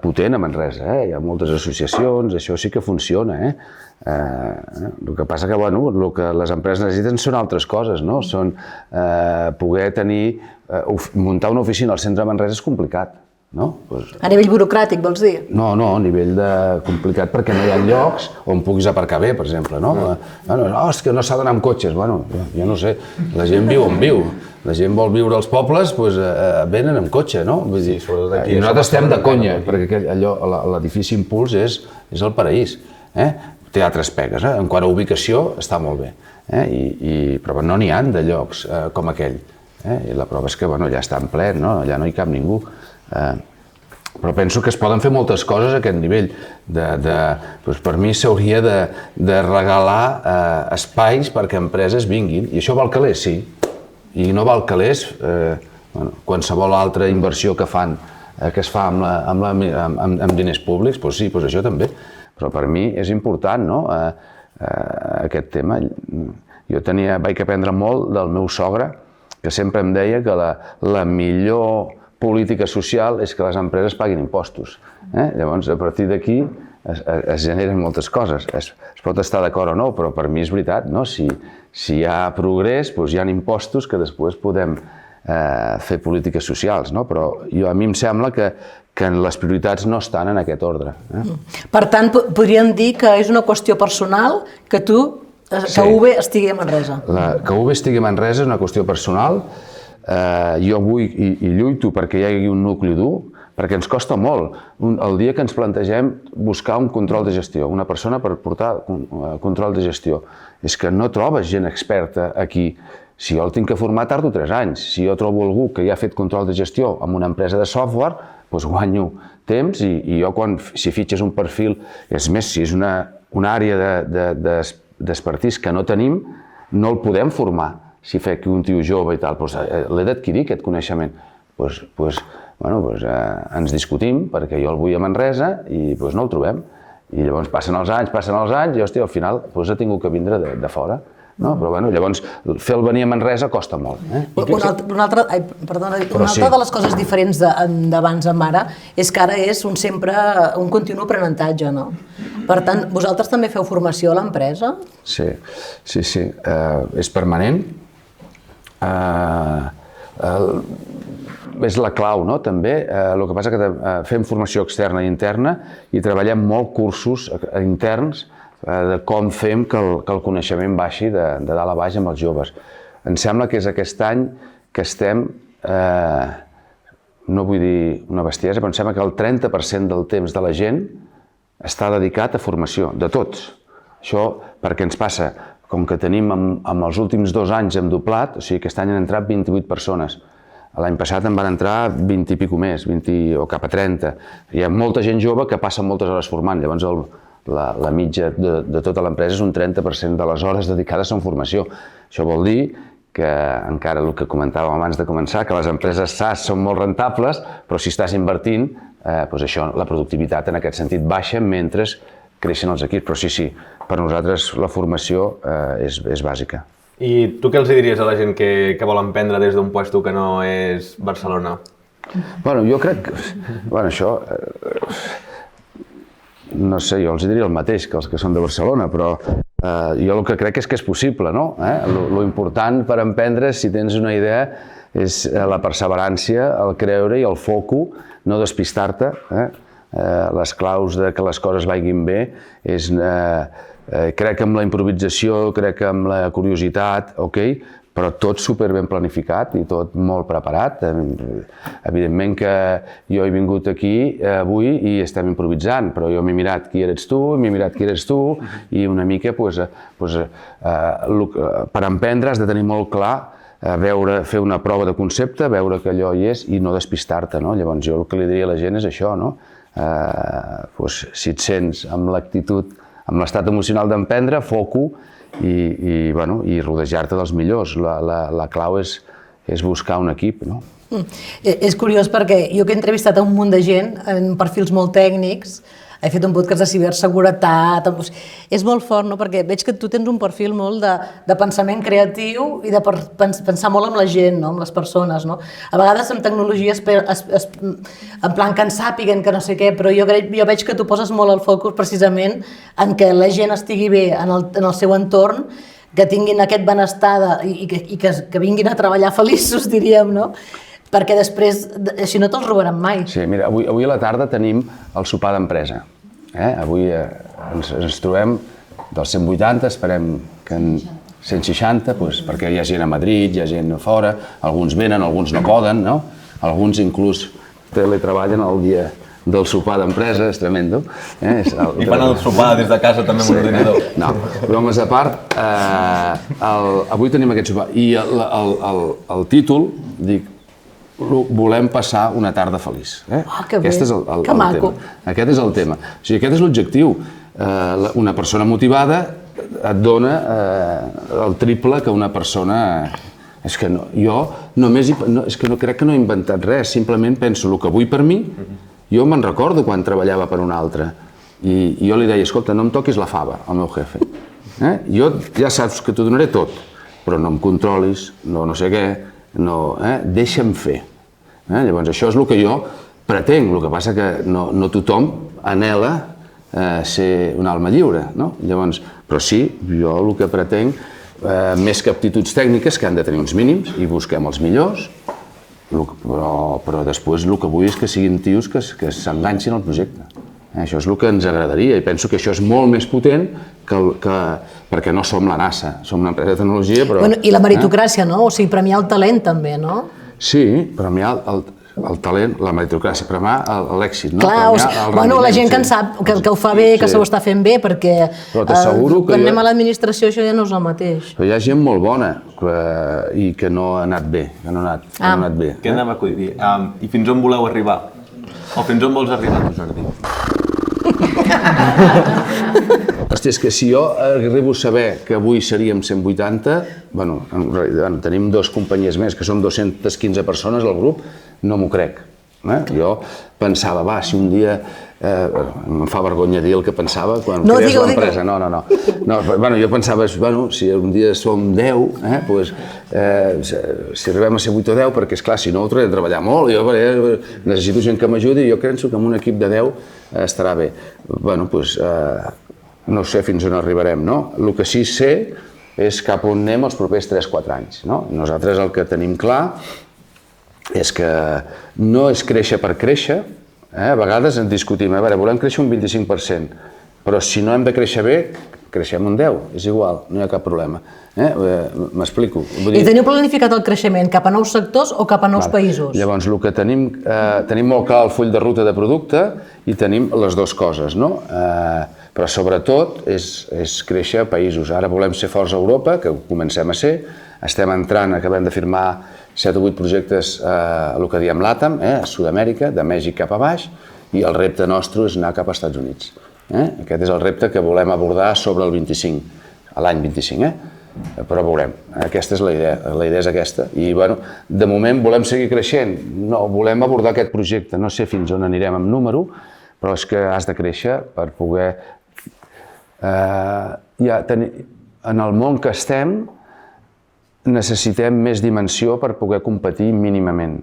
potent a Manresa, Hi ha moltes associacions, això sí que funciona, El que passa que, bueno, el que les empreses necessiten són altres coses, no? Són poder muntar una oficina al centre de Manresa és complicat, no? A nivell burocràtic, vols dir? No, a nivell complicat perquè no hi ha llocs on puguis aparcar bé, per exemple, no? És que no s'ha d'anar amb cotxes, bueno, jo no sé, la gent viu on viu. La gent vol viure als pobles, doncs venen amb cotxe, no? I nosaltres estem de conya, perquè l'edifici Impuls és el paraís. Té altres pegues, en quant a ubicació està molt bé, però no n'hi ha de llocs com aquell. I la prova és que allà està en ple, allà no hi cap ningú. Però penso que es poden fer moltes coses a aquest nivell. Per mi s'hauria de regalar espais perquè empreses vinguin, i això val calés, sí, i no val calés qualsevol altra inversió que es fa amb diners públics, doncs sí, això també. Però per mi és important, aquest tema. Jo vaig aprendre molt del meu sogre, que sempre em deia que la millor política social és que les empreses paguin impostos. Llavors, a partir d'aquí, es generen moltes coses. Es pot estar d'acord o no, però per mi és veritat, no? Si hi ha progrés, doncs hi ha impostos que després podem fer polítiques socials, no? Però a mi em sembla que les prioritats no estan en aquest ordre. Per tant, podríem dir que és una qüestió personal que UB estigui a Manresa. Que UB estigui a Manresa és una qüestió personal. Jo vull i lluito perquè hi hagi un nucli dur, perquè ens costa molt. El dia que ens plantegem buscar un control de gestió, una persona per portar control de gestió, és que no trobes gent experta aquí. Si jo el tinc que formar, tardo 3 anys. Si jo trobo algú que ja ha fet control de gestió en una empresa de software, doncs guanyo temps i jo si fitxes un perfil, és més, si és una àrea d'expertís que no tenim, no el podem formar. Si fa aquí un tio jove i tal, l'he d'adquirir aquest coneixement. Ens discutim perquè jo el vull a Manresa i no el trobem. I llavors passen els anys i hòstia, al final ha tingut que vindre de fora. Però llavors fer-el venir a Manresa costa molt. Una altra de les coses diferents d'abans amb ara és que ara és sempre un continu aprenentatge, no? Per tant, vosaltres també feu formació a l'empresa? Sí. És permanent. És la clau, no? També. El que passa que fem formació externa i interna i treballem molt cursos interns de com fem que el coneixement baixi de dalt a baix amb els joves. Em sembla que és aquest any que estem, no vull dir una bestiesa, però em sembla que el 30% del temps de la gent està dedicat a formació, de tots. Això perquè ens passa, com que tenim amb els últims 2 anys hem doblat, o sigui, aquest any han entrat 28 persones. L'any passat en van entrar 20 i pico més, 20 o cap a 30. Hi ha molta gent jove que passa moltes hores formant, llavors la mitja de tota l'empresa és un 30% de les hores dedicades a formació. Això vol dir que, encara el que comentàvem abans de començar, que les empreses SaaS són molt rentables, però si estàs invertint, la productivitat en aquest sentit baixa mentre creixen els equips. Però sí, per nosaltres la formació és bàsica. I tu què els diries a la gent que vol emprendre des d'un lloc que no és Barcelona? Jo crec que això... No sé, jo els diria el mateix que els que són de Barcelona, però jo el que crec és que és possible, no? Lo important per emprendre, si tens una idea, és la perseverància, el creure i el foco, no despistar-te. Les claus de que les coses vagin bé és... Crec que amb la improvisació, crec que amb la curiositat, però tot super ben planificat i tot molt preparat. Evidentment que jo he vingut aquí avui i estem improvisant, però jo m'he mirat qui eres tu, i una mica per emprendre has de tenir molt clar, fer una prova de concepte, veure que allò hi és i no despistar-te. Llavors jo el que li diria a la gent és això, si et sents amb l'actitud, amb l'estat emocional d'emprendre, foco, i rodejar-te dels millors. La clau és buscar un equip, no? És curiós perquè jo que he entrevistat un munt de gent en perfils molt tècnics, he fet un podcast de ciberseguretat, és molt fort, no? Perquè veig que tu tens un perfil molt de pensament creatiu i de pensar molt amb la gent, no? Amb les persones, no? A vegades amb tecnologies en plan que en sàpiguen que no sé què, però jo veig que tu poses molt el focus precisament en que la gent estigui bé en el seu entorn, que tinguin aquest benestar i que vinguin a treballar feliços, diríem, no? Perquè després, així no te'ls robaran mai. Sí, mira, avui a la tarda tenim el sopar d'empresa. Avui ens trobem dels 180, esperem que en 160, perquè hi ha gent a Madrid, hi ha gent a fora, alguns venen, alguns no poden, no? Alguns inclús teletreballen el dia del sopar d'empresa, és tremendo. I fan el sopar des de casa també amb un ordinador. No, bromes a part, avui tenim aquest sopar i el títol, dic, volem passar una tarda feliç. Que bé, que maco. Aquest és el tema. O sigui, aquest és l'objectiu. Una persona motivada et dona el triple que una persona... És que jo crec que no he inventat res, simplement penso el que vull per mi. Jo me'n recordo quan treballava per un altre i jo li deia, escolta, no em toquis la fava, al meu jefe. Jo ja saps que t'ho donaré tot, però no em controlis, no sé què, deixa'm fer. Llavors això és el que jo pretenc, el que passa que no tothom anhela ser un alma lliure, no? Llavors, però sí, jo el que pretenc, més que aptituds tècniques, que han de tenir uns mínims, i busquem els millors, però després el que vull és que siguin tios que s'enganxin al projecte. Això és el que ens agradaria, i penso que això és molt més potent perquè no som la NASA, som una empresa de tecnologia, però... I la meritocràcia, no? O sigui, premiar el talent també, no? Sí, premiar el talent, la meritocràcia, premiar l'èxit, no? Clar, la gent que en sap, que ho fa bé, que s'ho està fent bé, perquè quan anem a l'administració això ja no és el mateix. Però hi ha gent molt bona i que no ha anat bé, que no ha anat bé. Què anava a dir? I fins on voleu arribar? O fins on vols arribar, tu, Jordi? Hòstia, és que si jo arribo a saber que avui seríem 180, tenim 2 companyies més, que som 215 persones al grup, no m'ho crec. Jo pensava, si un dia... em fa vergonya dir el que pensava quan crees l'empresa. No. Jo pensava, si un dia som 10, si arribem a ser 8 o 10, perquè, esclar, si no, ho trauré de treballar molt, jo necessito gent que m'ajudi i jo penso que amb un equip de 10 estarà bé. No sé fins on arribarem, no? El que sí sé és cap on anem els propers 3-4 anys, no? Nosaltres el que tenim clar és que no és créixer per créixer. A vegades en discutim, volem créixer un 25%, però si no hem de créixer bé, creixem un 10%, és igual, no hi ha cap problema. M'explico. I teniu planificat el creixement cap a nous sectors o cap a nous països? Llavors, el que tenim molt clar el full de ruta de producte i tenim les dues coses, no? Però sobretot és créixer a països. Ara volem ser forts a Europa, que ho comencem a ser, estem entrant, acabem de firmar 7 o 8 projectes a el que diem LATAM, a Sud-amèrica, de Mèxic cap a baix, i el repte nostre és anar cap als Estats Units. Aquest és el repte que volem abordar sobre el 25, l'any 25, però veurem. Aquesta és la idea és aquesta. I, de moment volem seguir creixent, no, volem abordar aquest projecte, no sé fins on anirem amb número, però és que has de créixer per poder... En el món que estem, necessitem més dimensió per poder competir mínimament.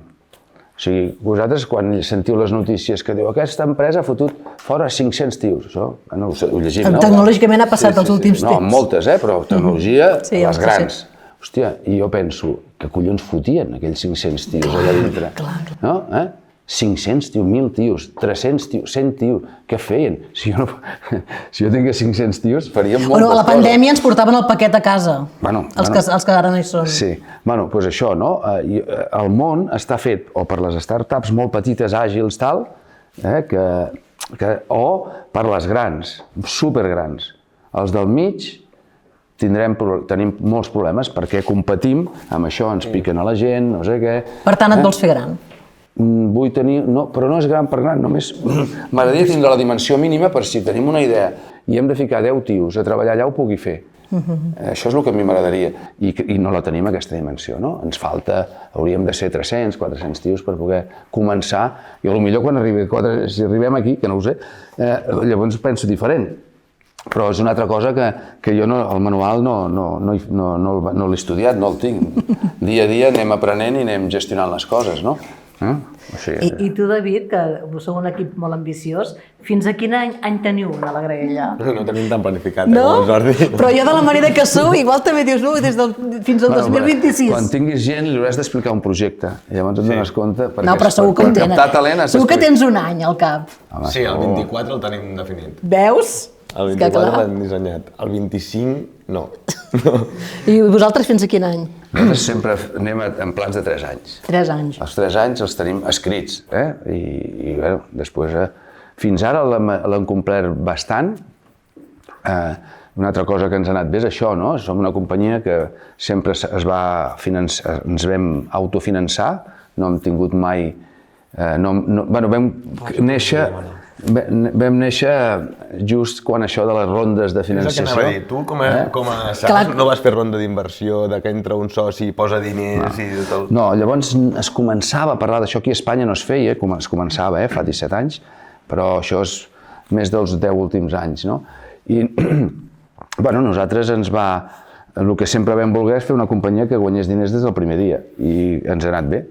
O sigui, vosaltres quan sentiu les notícies que diu aquesta empresa ha fotut fora 500 tios, això ho llegim, no? Tecnològicament ha passat els últims temps. No, moltes, però tecnologia, les grans. Hòstia, i jo penso, que collons fotien aquells 500 tios allà dintre? No? 500 tios, 1.000 tios, 300 tios, 100 tios, què feien? Si jo tingués 500 tios, faríem moltes coses. A la pandèmia ens portaven el paquet a casa, els que ara no hi són. Sí, doncs això, no? El món està fet o per les startups molt petites, àgils, tal, o per les grans, supergrans. Els del mig tenim molts problemes perquè competim amb això, ens piquen a la gent, no sé què... Per tant, et vols fer gran? Vull tenir... Però no és gran per gran, només m'agradaria tindre la dimensió mínima per si tenim una idea i hem de ficar 10 tios a treballar allà, ho pugui fer. Això és el que a mi m'agradaria i no la tenim, aquesta dimensió, no? Ens falta, hauríem de ser 300, 400 tios per poder començar i potser quan si arribem aquí, que no ho sé, llavors penso diferent. Però és una altra cosa que jo el manual no l'he estudiat, no el tinc. Dia a dia anem aprenent i anem gestionant les coses, no? I tu, David, que sou un equip molt ambiciós, fins a quin any teniu a la graella? No tenim tan planificat, Jordi. Però jo de la manera que sou, igual també dius, fins al 2026. Quan tinguis gent li hauràs d'explicar un projecte, i llavors et dones compte... No, però segur que ho tenen. Segur que tens un any al cap. Sí, el 24 el tenim definit. Veus? El 24 l'hem dissenyat, el 25 no. I vosaltres fins a quin any? Nosaltres sempre anem en plans de 3 anys. 3 anys. Els 3 anys els tenim escrits, i després fins ara l'hem complert bastant. Una altra cosa que ens ha anat bé és això, no? Som una companyia que sempre ens vam autofinançar, no hem tingut mai... Vam néixer just quan això de les rondes de financiació... És el que anava a dir, tu com a SaaS no vas fer ronda d'inversió, que entra un soci i posa diners i tot... No, llavors es començava a parlar d'això, aquí a Espanya no es feia, es començava fa 17 anys, però això és més dels 10 últims anys, no? I nosaltres el que sempre vam voler és fer una companyia que guanyés diners des del primer dia i ens ha anat bé.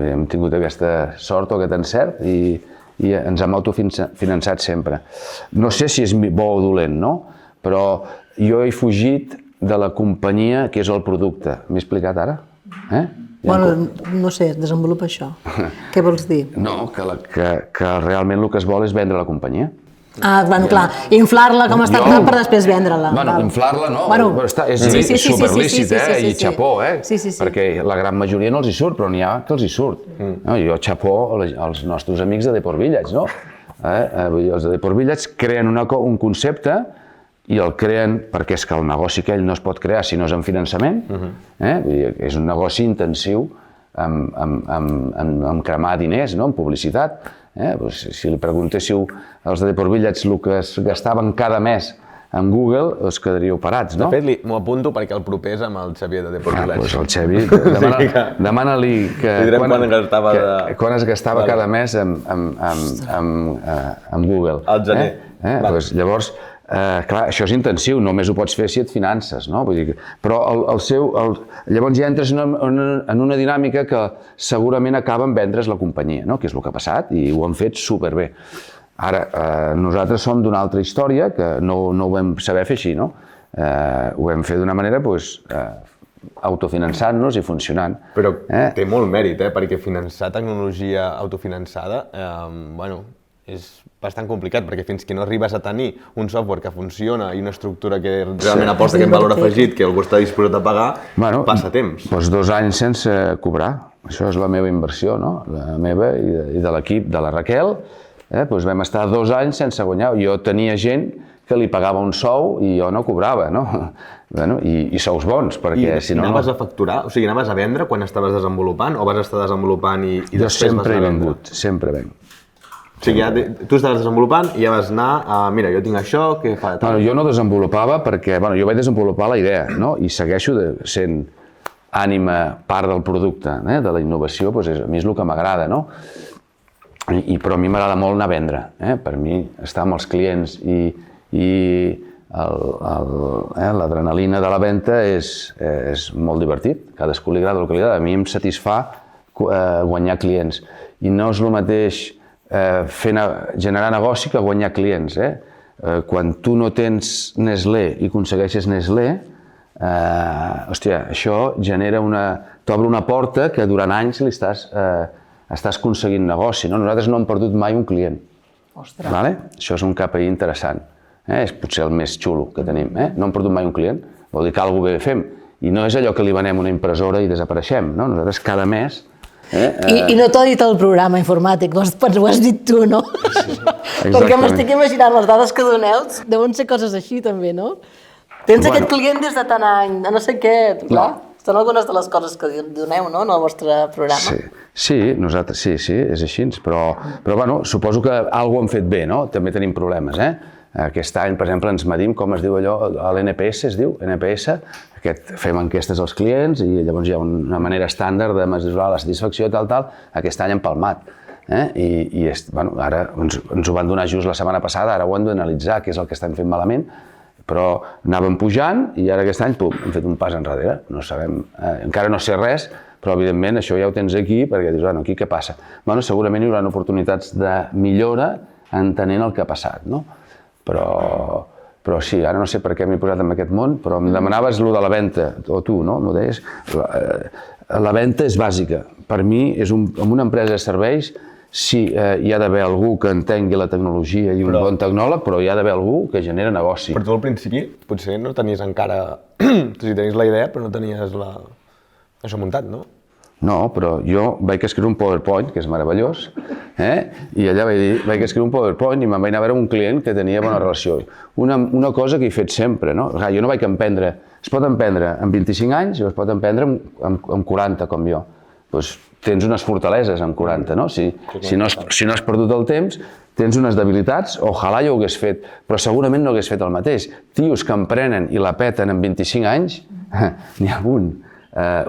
Hem tingut aquesta sort o aquest encert i i ens hem autofinançat sempre. No sé si és bo o dolent, no? Però jo he fugit de la companyia que és el producte. M'he explicat ara? Bueno, no sé, desenvolupa això. Què vols dir? No, que realment el que es vol és vendre la companyia. Ah, bueno, clar, inflar-la com està per després vendre-la. Bueno, inflar-la no, és superlícit, i xapó, perquè la gran majoria no els hi surt, però n'hi ha que els hi surt. Jo xapó als nostres amics de Deport Village, no? Els de Deport Village creen un concepte i el creen perquè és que el negoci aquell no es pot crear si no és en finançament, és un negoci intensiu en cremar diners, en publicitat. Si li preguntéssiu als de Deport Village el que es gastaven cada mes en Google, us quedaríeu parats, no? De fet, m'ho apunto perquè el proper és amb el Xavier de Deport Village. Doncs el Xavi, demana-li quan es gastava cada mes en Google. Al gener. Llavors, clar, això és intensiu, només ho pots fer si et finances, no? Però llavors ja entres en una dinàmica que segurament acaba en vendre's la companyia, que és el que ha passat i ho han fet superbé. Ara, nosaltres som d'una altra història que no ho vam saber fer així, no? Ho vam fer d'una manera autofinançant-nos i funcionant. Però té molt mèrit, perquè finançar tecnologia autofinançada, és bastant complicat, perquè fins que no arribes a tenir un software que funciona i una estructura que realment aporta aquest valor afegit que algú està disposat a pagar, passa temps. Doncs 2 anys sense cobrar. Això és la meva inversió, no? La meva i de l'equip de la Raquel. Vam estar 2 anys sense guanyar. Jo tenia gent que li pagava un sou i jo no cobrava, no? I sous bons, perquè si no... I anaves a facturar? O sigui, anaves a vendre quan estaves desenvolupant o vas estar desenvolupant i després vas anar a vendre? Jo sempre he vengut, sempre venc. O sigui, tu estaves desenvolupant i ja vas anar a, mira, jo tinc això, què fa de tal? Jo no desenvolupava perquè, jo vaig desenvolupar la idea, no? I segueixo sent ànima part del producte, de la innovació, a mi és el que m'agrada, no? Però a mi m'agrada molt anar a vendre, per mi estar amb els clients i l'adrenalina de la venda és molt divertit, cadascú li agrada el que li agrada, a mi em satisfà guanyar clients i no és el mateix generar negoci que guanyar clients. Quan tu no tens Nestlé i aconsegueixes Nestlé, això t'obre una porta que durant anys estàs aconseguint negoci. Nosaltres no hem perdut mai un client. Això és un KPI interessant. És potser el més xulo que tenim. No hem perdut mai un client, vol dir que alguna cosa bé fem. I no és allò que li venem una impressora i desapareixem. Nosaltres cada mes... I no t'ho ha dit el programa informàtic, ho has dit tu, no? Perquè m'estic imaginant les dades que doneu, deuen ser coses així també, no? Tens aquest client des de tant any, no sé què, clar, són algunes de les coses que doneu, no?, en el vostre programa. Sí, nosaltres sí, és així, però suposo que alguna cosa hem fet bé, no? També tenim problemes, Aquest any, per exemple, ens medim, com es diu allò, l'NPS es diu, NPS, fem enquestes als clients i llavors hi ha una manera estàndard de mesurar la satisfacció i tal, aquest any hem palmat. I ara ens ho van donar just la setmana passada, ara ho hem d'analitzar, què és el que estem fent malament, però anàvem pujant i ara aquest any hem fet un pas enrere, no sabem, encara no sé res, però evidentment això ja ho tens aquí perquè dius, aquí què passa? Segurament hi haurà oportunitats de millora entenent el que ha passat, no? Però sí, ara no sé per què m'he posat en aquest món, però em demanaves allò de la venda, o tu, no? M'ho deies. La venda és bàsica. Per mi, en una empresa de serveis, sí, hi ha d'haver algú que entengui la tecnologia i un bon tecnòleg, però hi ha d'haver algú que genera negoci. Però tu al principi potser no tenies encara... Si tenies la idea, però no tenies això muntat, no? No, però jo vaig escriure un PowerPoint, que és meravellós, i allà vaig escriure un PowerPoint i me'n vaig anar a veure un client que tenia bona relació. Una cosa que he fet sempre, no? Jo no vaig emprendre, es pot emprendre amb 25 anys o es pot emprendre amb 40, com jo. Doncs tens unes fortaleses amb 40, no? Si no has perdut el temps, tens unes debilitats, ojalà jo ho hagués fet, però segurament no hagués fet el mateix. Tios que emprenen i la peten amb 25 anys, n'hi ha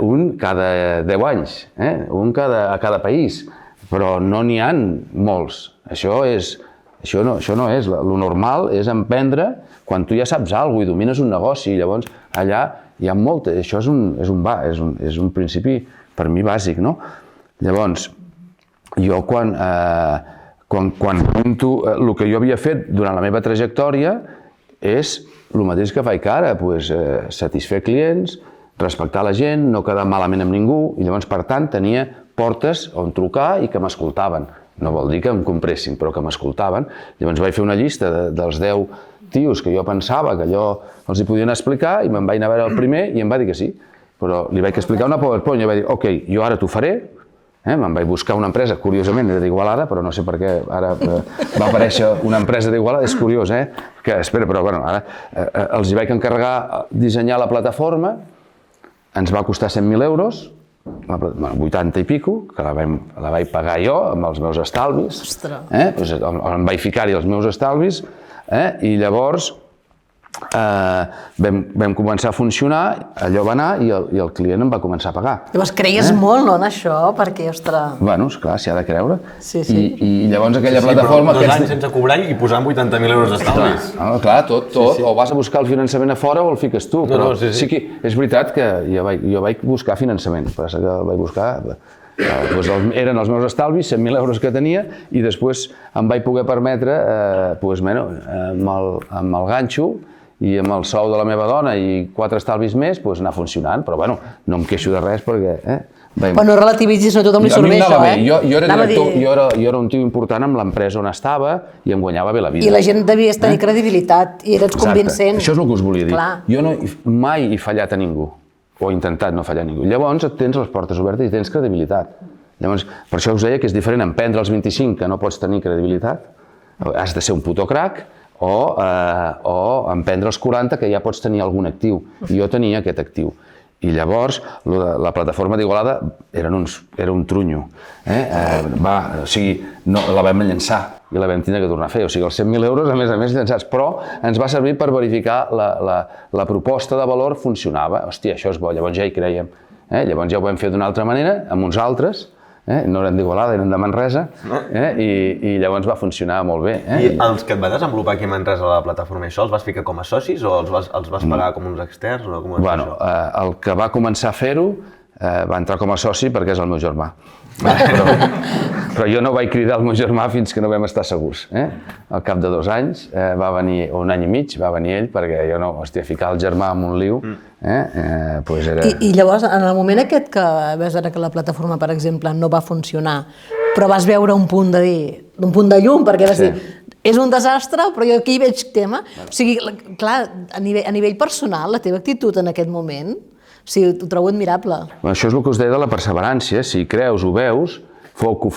un cada 10 anys, un a cada país, però no n'hi ha molts. Això no és, el normal és emprendre quan tu ja saps alguna cosa i domines un negoci, i llavors allà hi ha molta, això és un principi per mi bàsic, no? Llavors, jo quan apunto el que jo havia fet durant la meva trajectòria és el mateix que faig ara, satisfer clients, respectar la gent, no quedar malament amb ningú, i llavors, per tant, tenia portes on trucar i que m'escoltaven. No vol dir que em compressin, però que m'escoltaven. Llavors vaig fer una llista dels 10 tios que jo pensava que allò els hi podien explicar i me'n vaig anar a veure el primer i em va dir que sí. Però li vaig explicar una PowerPoint i va dir, ok, jo ara t'ho faré. Me'n vaig buscar una empresa, curiosament era d'Igualada, però no sé per què ara va aparèixer una empresa d'Igualada, és curiós, que espera, però bueno, ara els hi vaig encarregar dissenyar la plataforma, ens va costar 100.000 euros, 80 i pico, que la vaig pagar jo amb els meus estalvis. Em vaig ficar-hi els meus estalvis i llavors vam començar a funcionar, allò va anar i el client em va començar a pagar. Llavors creies molt, no, en això? Perquè, ostres... Bueno, esclar, s'hi ha de creure. Sí. I llavors aquella plataforma... Sí, però 2 anys sense cobrar i posant 80.000 euros d'estalvis. Clar, tot. O vas a buscar el finançament a fora o el fiques tu. Però sí que és veritat que jo vaig buscar finançament, però que el vaig buscar... Eren els meus estalvis, 100.000 euros que tenia, i després em vaig poder permetre, amb el ganxo i amb el sou de la meva dona i 4 estalvis més, anar funcionant. Però bueno, no em queixo de res perquè... Però no relativitzis, no a tothom li surt bé això, Jo era director, jo era un tio important amb l'empresa on estava i em guanyava bé la vida. I la gent devia tenir credibilitat i eres convincent. Això és el que us volia dir. Jo mai he fallat a ningú, o he intentat no fallar a ningú. Llavors et tens les portes obertes i tens credibilitat. Llavors, per això us deia que és diferent emprendre als 25, que no pots tenir credibilitat, has de ser un puto crac, o emprendre als 40, que ja pots tenir algun actiu. I jo tenia aquest actiu. I llavors, la plataforma d'Igualada era un trunyo. La vam llançar i la vam tindre que tornar a fer. O sigui, els 100.000 euros, a més llançats. Però ens va servir per verificar la proposta de valor funcionava. Hòstia, això és bo, llavors ja hi creiem. Llavors ja ho vam fer d'una altra manera, amb uns altres, no eren d'Igualada, eren de Manresa, i llavors va funcionar molt bé. I els que et va desenvolupar aquí a Manresa la plataforma, això els vas ficar com a socis o els vas pagar com uns externs? Bueno, el que va començar a fer-ho va entrar com a soci perquè és el meu germà. Però jo no vaig cridar el meu germà fins que no vam estar segurs. Al cap de 2 anys, va venir, o 1 any i mig, va venir ell, perquè jo no, ficar el germà en un liu, era... I llavors, en el moment aquest que vas veure que la plataforma, per exemple, no va funcionar, però vas veure un punt de llum, perquè vas dir, és un desastre, però jo aquí hi veig tema. O sigui, clar, a nivell personal, la teva actitud en aquest moment, o sigui, ho trobo admirable. Això és el que us deia de la perseverància. Si creus, ho veus, foco.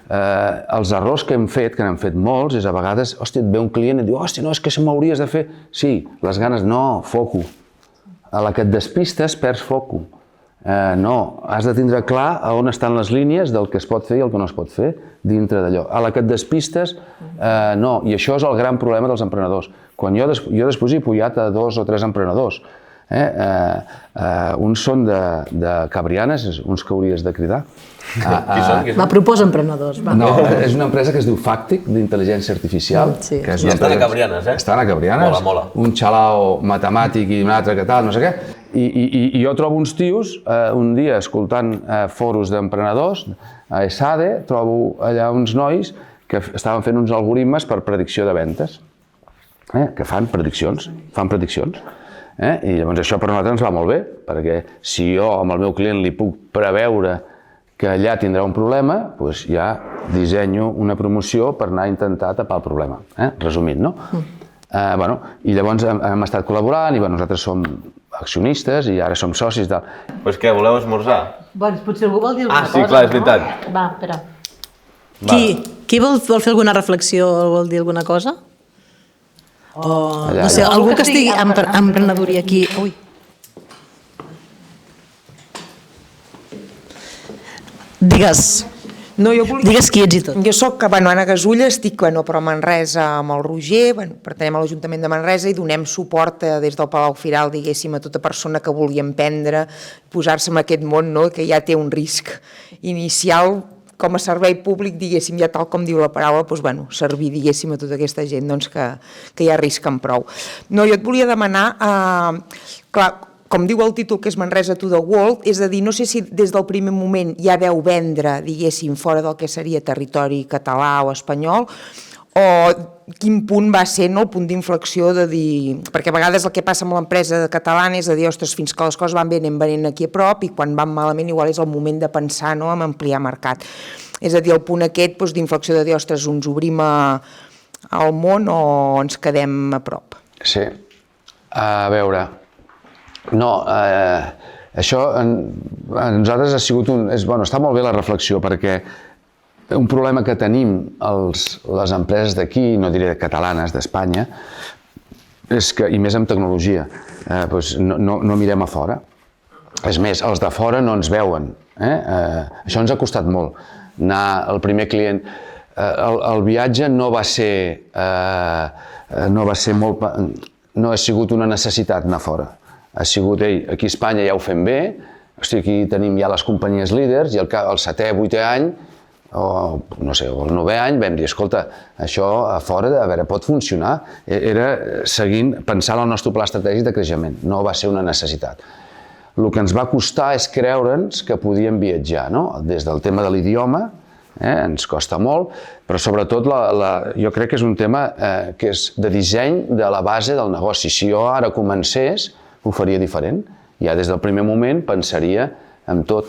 Els errors que hem fet, que n'hem fet molts, és a vegades, hòstia, et ve un client i et diu, hòstia, no, és que això m'hauries de fer. Sí, les ganes, no, foco. A la que et despistes, perds foco. No, has de tindre clar on estan les línies del que es pot fer i el que no es pot fer dintre d'allò. A la que et despistes, no. I això és el gran problema dels emprenedors. Quan jo després he pujat a 2 o 3 emprenedors, uns són de Cabrianes, uns que hauries de cridar. Qui són? Va, proposa emprenedors. No, és una empresa que es diu Fàctic, d'intel·ligència artificial. Sí. I estan a Cabrianes, Estan a Cabrianes. Mola. Un xalao matemàtic i un altre que tal, no sé què. I jo trobo uns tios, un dia escoltant foros d'emprenedors, a ESADE, trobo allà uns nois que estaven fent uns algoritmes per predicció de ventes, que fan prediccions. I llavors això per nosaltres ens va molt bé, perquè si jo amb el meu client li puc preveure que allà tindrà un problema, doncs ja dissenyo una promoció per anar a intentar tapar el problema, resumint, no? I llavors hem estat col·laborant i nosaltres som accionistes i ara som socis de... Doncs què, voleu esmorzar? Doncs potser algú vol dir alguna cosa, sí, clar, és veritat. Va, espera. Qui vol fer alguna reflexió o vol dir alguna cosa? No sé, algú que estigui emprenedoria aquí. Ui. Digues. No, Digues qui ets i tot. Jo soc Anna Gasulla, estic però a Manresa amb el Roger, pertanyem a l'Ajuntament de Manresa i donem suport des del Palau Firal, diguéssim, a tota persona que vulgui emprendre, posar-se en aquest món, no?, que ja té un risc inicial com a servei públic, diguéssim, ja tal com diu la paraula, servir, diguéssim, a tota aquesta gent que ja arrisquen prou. No, jo et volia demanar, clar, com diu el títol, que és Manresa to the World, és a dir, no sé si des del primer moment ja veu vendre, diguéssim, fora del que seria territori català o espanyol, o quin punt va ser, no, el punt d'inflexió de dir... Perquè a vegades el que passa amb l'empresa catalana és de dir, ostres, fins que les coses van bé anem venent aquí a prop i quan van malament igual és el moment de pensar, no, en ampliar mercat. És a dir, el punt aquest d'inflexió de dir, ostres, ens obrim al món o ens quedem a prop. Sí. A veure... No, això a nosaltres ha sigut està molt bé la reflexió perquè un problema que tenim les empreses d'aquí, no diré catalanes, d'Espanya, és que, i més amb tecnologia, no mirem a fora. És més, els de fora no ens veuen. Això ens ha costat molt. Anar al primer client... El viatge no va ser molt... No ha sigut una necessitat anar fora. Ha sigut, aquí a Espanya ja ho fem bé, aquí tenim ja les companyies líders i el 7è, 8è any, o no sé, o el 9è any, vam dir, escolta, això a fora, a veure, pot funcionar. Era pensant en el nostre pla estratègic de creixement, no va ser una necessitat. El que ens va costar és creure'ns que podíem viatjar, no? Des del tema de l'idioma, ens costa molt, però sobretot jo crec que és un tema que és de disseny de la base del negoci. Si jo ara comencés, ho faria diferent. Ja des del primer moment pensaria en tot.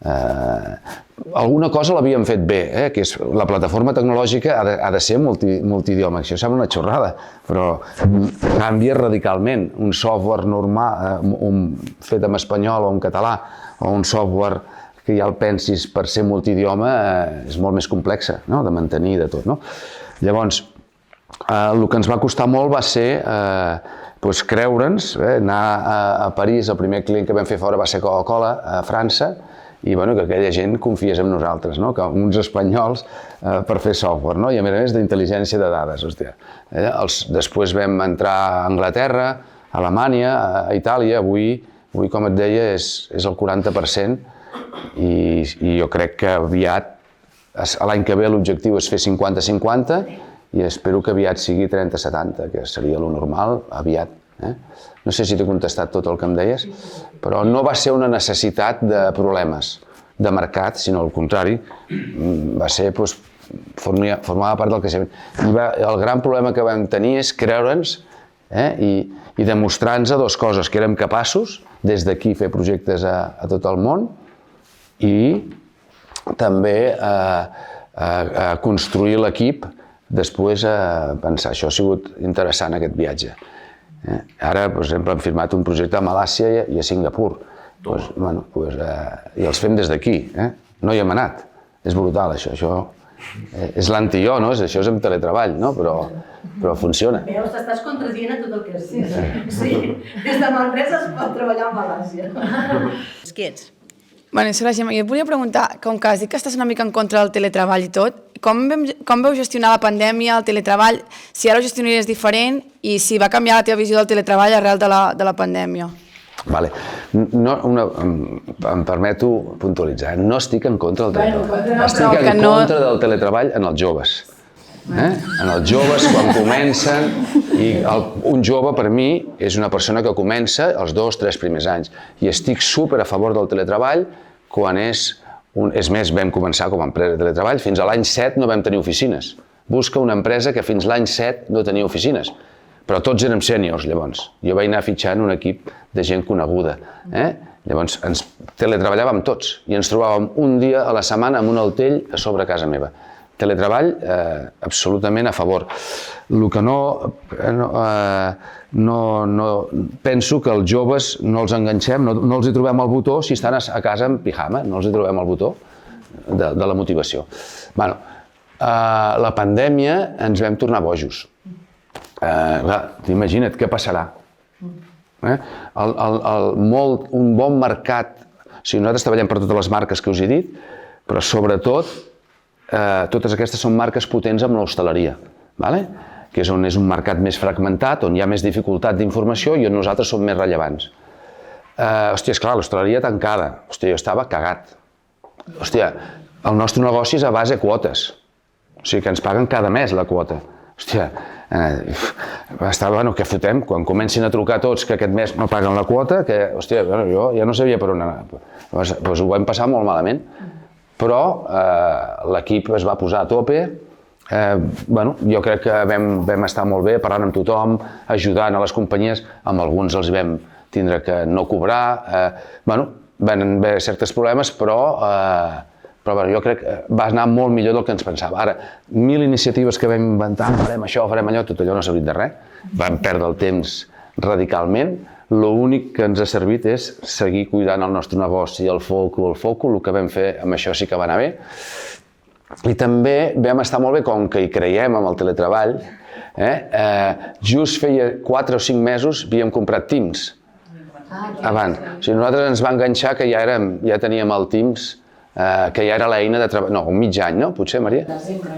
Alguna cosa l'havíem fet bé, que és la plataforma tecnològica ha de ser multidioma. Això sembla una xorrada, però canvia radicalment. Un software normal, fet en espanyol o en català, o un software que ja el pensis per ser multidioma, és molt més complexa de mantenir de tot. Llavors, el que ens va costar molt va ser creure'ns, anar a París, el primer client que vam fer fora va ser Coca-Cola, a França, i que aquella gent confiés en nosaltres, que uns espanyols per fer software, i a més d'intel·ligència de dades. Després vam entrar a Anglaterra, a Alemanya, a Itàlia, avui, com et deia, és el 40%, i jo crec que aviat, l'any que ve l'objectiu és fer 50-50, i espero que aviat sigui 30-70, que seria lo normal, aviat. No sé si t'he contestat tot el que em deies, però no va ser una necessitat de problemes de mercat, sinó al contrari, va ser, formava part del creixement. El gran problema que vam tenir és creure'ns i demostrar-nos dues coses, que érem capaços, des d'aquí, fer projectes a tot el món i també construir l'equip, després pensar, això ha sigut interessant aquest viatge. Ara, per exemple, hem firmat un projecte a Malàisia i a Singapur. I els fem des d'aquí. No hi hem anat. És brutal, això. És l'anti-jo, això és amb teletreball, però funciona. Veus, t'estàs contradient a tot el que has dit. Sí, des de Manresa es pot treballar a Malàisia. Qui ets? Bueno, soc la Gemma. Jo et volia preguntar, com que has dit que estàs una mica en contra del teletreball i tot, com veu gestionar la pandèmia, el teletreball, si ara ho gestionaries diferent i si va canviar la teva visió del teletreball arrel de la pandèmia? Vale. Em permeto puntualitzar. No estic en contra del teletreball. Estic en contra del teletreball en els joves. En els joves, quan comencen, i un jove per mi és una persona que comença els 2-3 primers anys i estic super a favor del teletreball quan és més, vam començar com a empresa de teletreball, fins a l'any 7 no vam tenir oficines. Busca una empresa que fins l'any 7 no tenia oficines, però tots érem sèniors llavors. Jo vaig anar fitxant un equip de gent coneguda. Llavors ens teletreballàvem tots i ens trobàvem un dia a la setmana amb un altell a sobre casa meva. Teletreball, absolutament a favor. El que penso que els joves no els enganxem, no els hi trobem el botó si estan a casa en pijama, no els hi trobem el botó de la motivació. La pandèmia ens vam tornar bojos. Imagina't què passarà. Un bon mercat, nosaltres treballem per totes les marques que us he dit, però sobretot totes aquestes són marques potents amb l'hostaleria, que és on és un mercat més fragmentat, on hi ha més dificultat d'informació i on nosaltres som més rellevants. Hòstia, esclar, l'hostaleria tancada. Hòstia, jo estava cagat. Hòstia, el nostre negoci és a base de quotes. O sigui, que ens paguen cada mes la quota. hòstia, què fotem? Quan comencin a trucar tots que aquest mes no paguen la quota, que, hòstia, jo ja no sabia per on anar. Doncs ho vam passar molt malament. Però l'equip es va posar a tope. Jo crec que vam estar molt bé parlant amb tothom, ajudant a les companyies, amb alguns els vam tindre que no cobrar. Van haver certs problemes, però jo crec que va anar molt millor del que ens pensava. Ara, 1000 iniciatives que vam inventar, farem això, farem allò, tot allò no ha servit de res. Vam perdre el temps radicalment. L'únic que ens ha servit és seguir cuidant el nostre negoci, el foco, el que vam fer amb això sí que va anar bé. I també vam estar molt bé, com que hi creiem amb el teletreball, just feia 4 o 5 mesos havíem comprat Teams abans. O sigui, nosaltres ens va enganxar que ja teníem el Teams, que ja era l'eina de treball, no, un mig any, no? Potser, Maria? Desembre.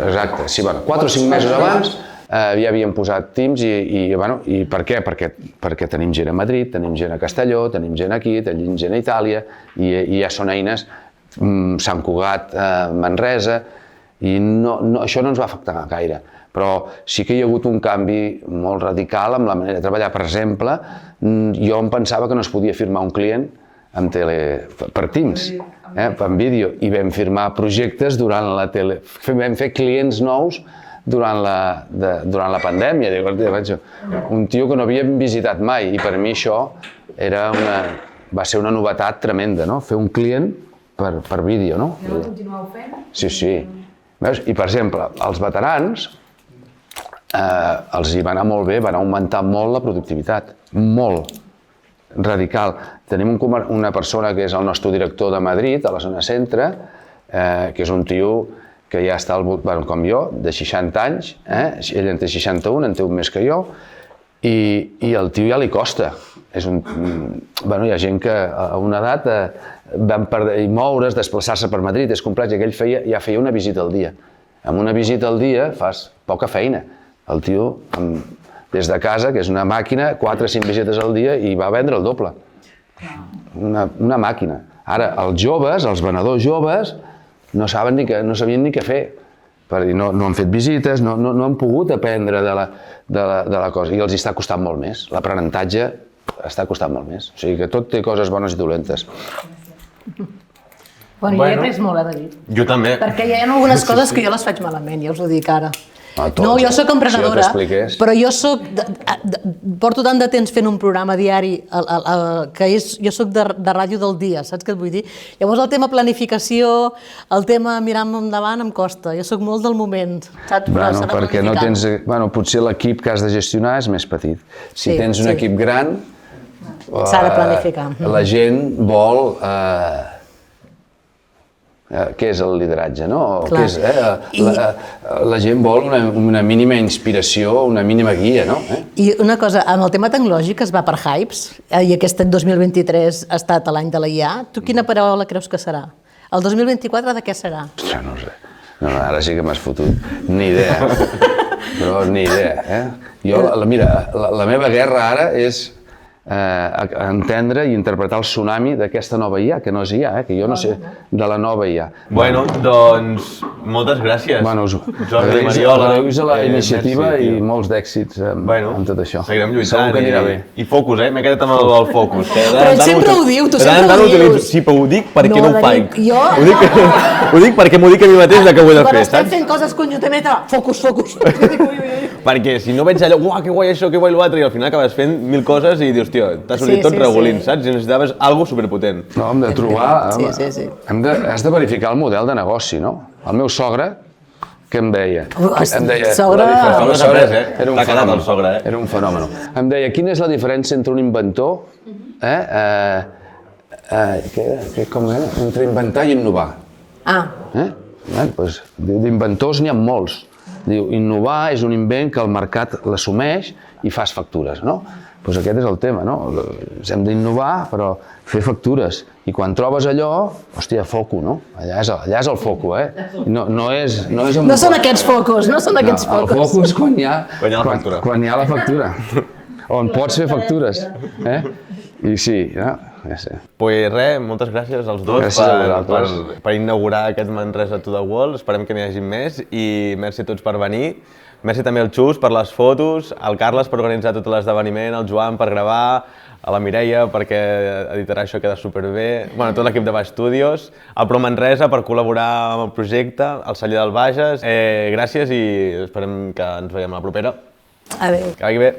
Exacte, sí, 4 o 5 mesos abans ja havíem posat Teams i per què? Perquè tenim gent a Madrid, tenim gent a Castelló, tenim gent aquí, tenim gent a Itàlia i ja són eines, Sant Cugat, Manresa, i això no ens va afectar gaire. Però sí que hi ha hagut un canvi molt radical amb la manera de treballar. Per exemple, jo em pensava que no es podia firmar un client per Teams, per vídeo, i vam firmar projectes durant la tele, vam fer clients nous durant la pandèmia. Un tio que no havíem visitat mai, i per mi això va ser una novetat tremenda, fer un client per vídeo. Ho continueu fent? Sí. I, per exemple, els veterans els hi va anar molt bé, van augmentar molt la productivitat, molt radical. Tenim una persona que és el nostre director de Madrid, a la zona centre, que és un tio que ja està com jo, de 60 anys, ell en té 61, en té un més que jo, i el tio ja li costa. Hi ha gent que a una edat van moure's, desplaçar-se per Madrid, és complex, i aquell ja feia una visita al dia. Amb una visita al dia fas poca feina. El tio, des de casa, que és una màquina, 4 o 5 visites al dia i va vendre el doble. Una màquina. Ara, els joves, els venedors joves, no sabien ni què fer. No han fet visites, no han pogut aprendre de la cosa i els està costant molt més. L'aprenentatge està costant molt més. O sigui que tot té coses bones i dolentes. Jo he après molt, de dir. Jo també. Perquè hi ha algunes coses que jo les faig malament, ja us ho dic ara. No, jo soc emprenedora, però porto tant de temps fent un programa diari que jo soc de ràdio del dia, saps què et vull dir? Llavors el tema planificació, el tema mirar endavant em costa, jo soc molt del moment, saps? Perquè no tens... Potser l'equip que has de gestionar és més petit. Si tens un equip gran... S'ha de planificar. La gent vol... Què és el lideratge, no? La gent vol una mínima inspiració, una mínima guia, no? I una cosa, amb el tema tecnològic es va per hypes, i aquest 2023 ha estat l'any de la IA. Tu quina paraula creus que serà? El 2024 de què serà? No sé. Ara sí que m'has fotut. Ni idea. Però ni idea. Mira, la meva guerra ara és entendre i interpretar el tsunami d'aquesta nova IA, que no és IA, que jo no sé, de la nova IA. Bueno, doncs, moltes gràcies. Jordi Mariola. Agraïus a la iniciativa i molts d'èxits amb tot això. Seguirem lluitant. Segur que anirà bé. I focus, m'he quedat amb el focus. Però ell sempre ho diu, tu sempre ho dius. Sí, però ho dic perquè no ho faig. Jo? Ho dic perquè m'ho dic a mi mateix que ho he de fer, saps? Quan estem fent coses conjuntament, focus. Perquè si no veig allò, uah, que guai això, que guai l'altre, i al final acabes fent 1000 coses i dius, tio, t'has sortit tot regulint, saps? I necessitaves alguna cosa superpotent. No, hem de trobar... Sí. Has de verificar el model de negoci, no? El meu sogre, què em deia? Sogre... Era un fenomen. Em deia, quina és la diferència entre un inventor, com era? Entre inventar i innovar. D'inventors n'hi ha molts. Diu, innovar és un invent que el mercat l'assumeix i fas factures, no? Doncs aquest és el tema, no? Hem d'innovar, però fer factures. I quan trobes allò, hòstia, foco, no? Allà és el foco, No són aquests focus, no són aquests focus. El foco és quan hi ha la factura. On pots fer factures. I sí, no? Ja sé. Pues res, moltes gràcies als dos Gràcies a vosaltres. per inaugurar aquest Manresa to the World. Esperem que n'hi hagi més i merci a tots per venir. Merci també al Xus per les fotos, al Carles per organitzar tot l'esdeveniment, al Joan per gravar, a la Mireia perquè editarà això, queda superbé, bueno, tot l'equip de Baix Studios, al Pro Manresa per col·laborar amb el projecte, al celler del Bages. Gràcies i esperem que ens veiem a la propera. Adéu. Que vagi bé.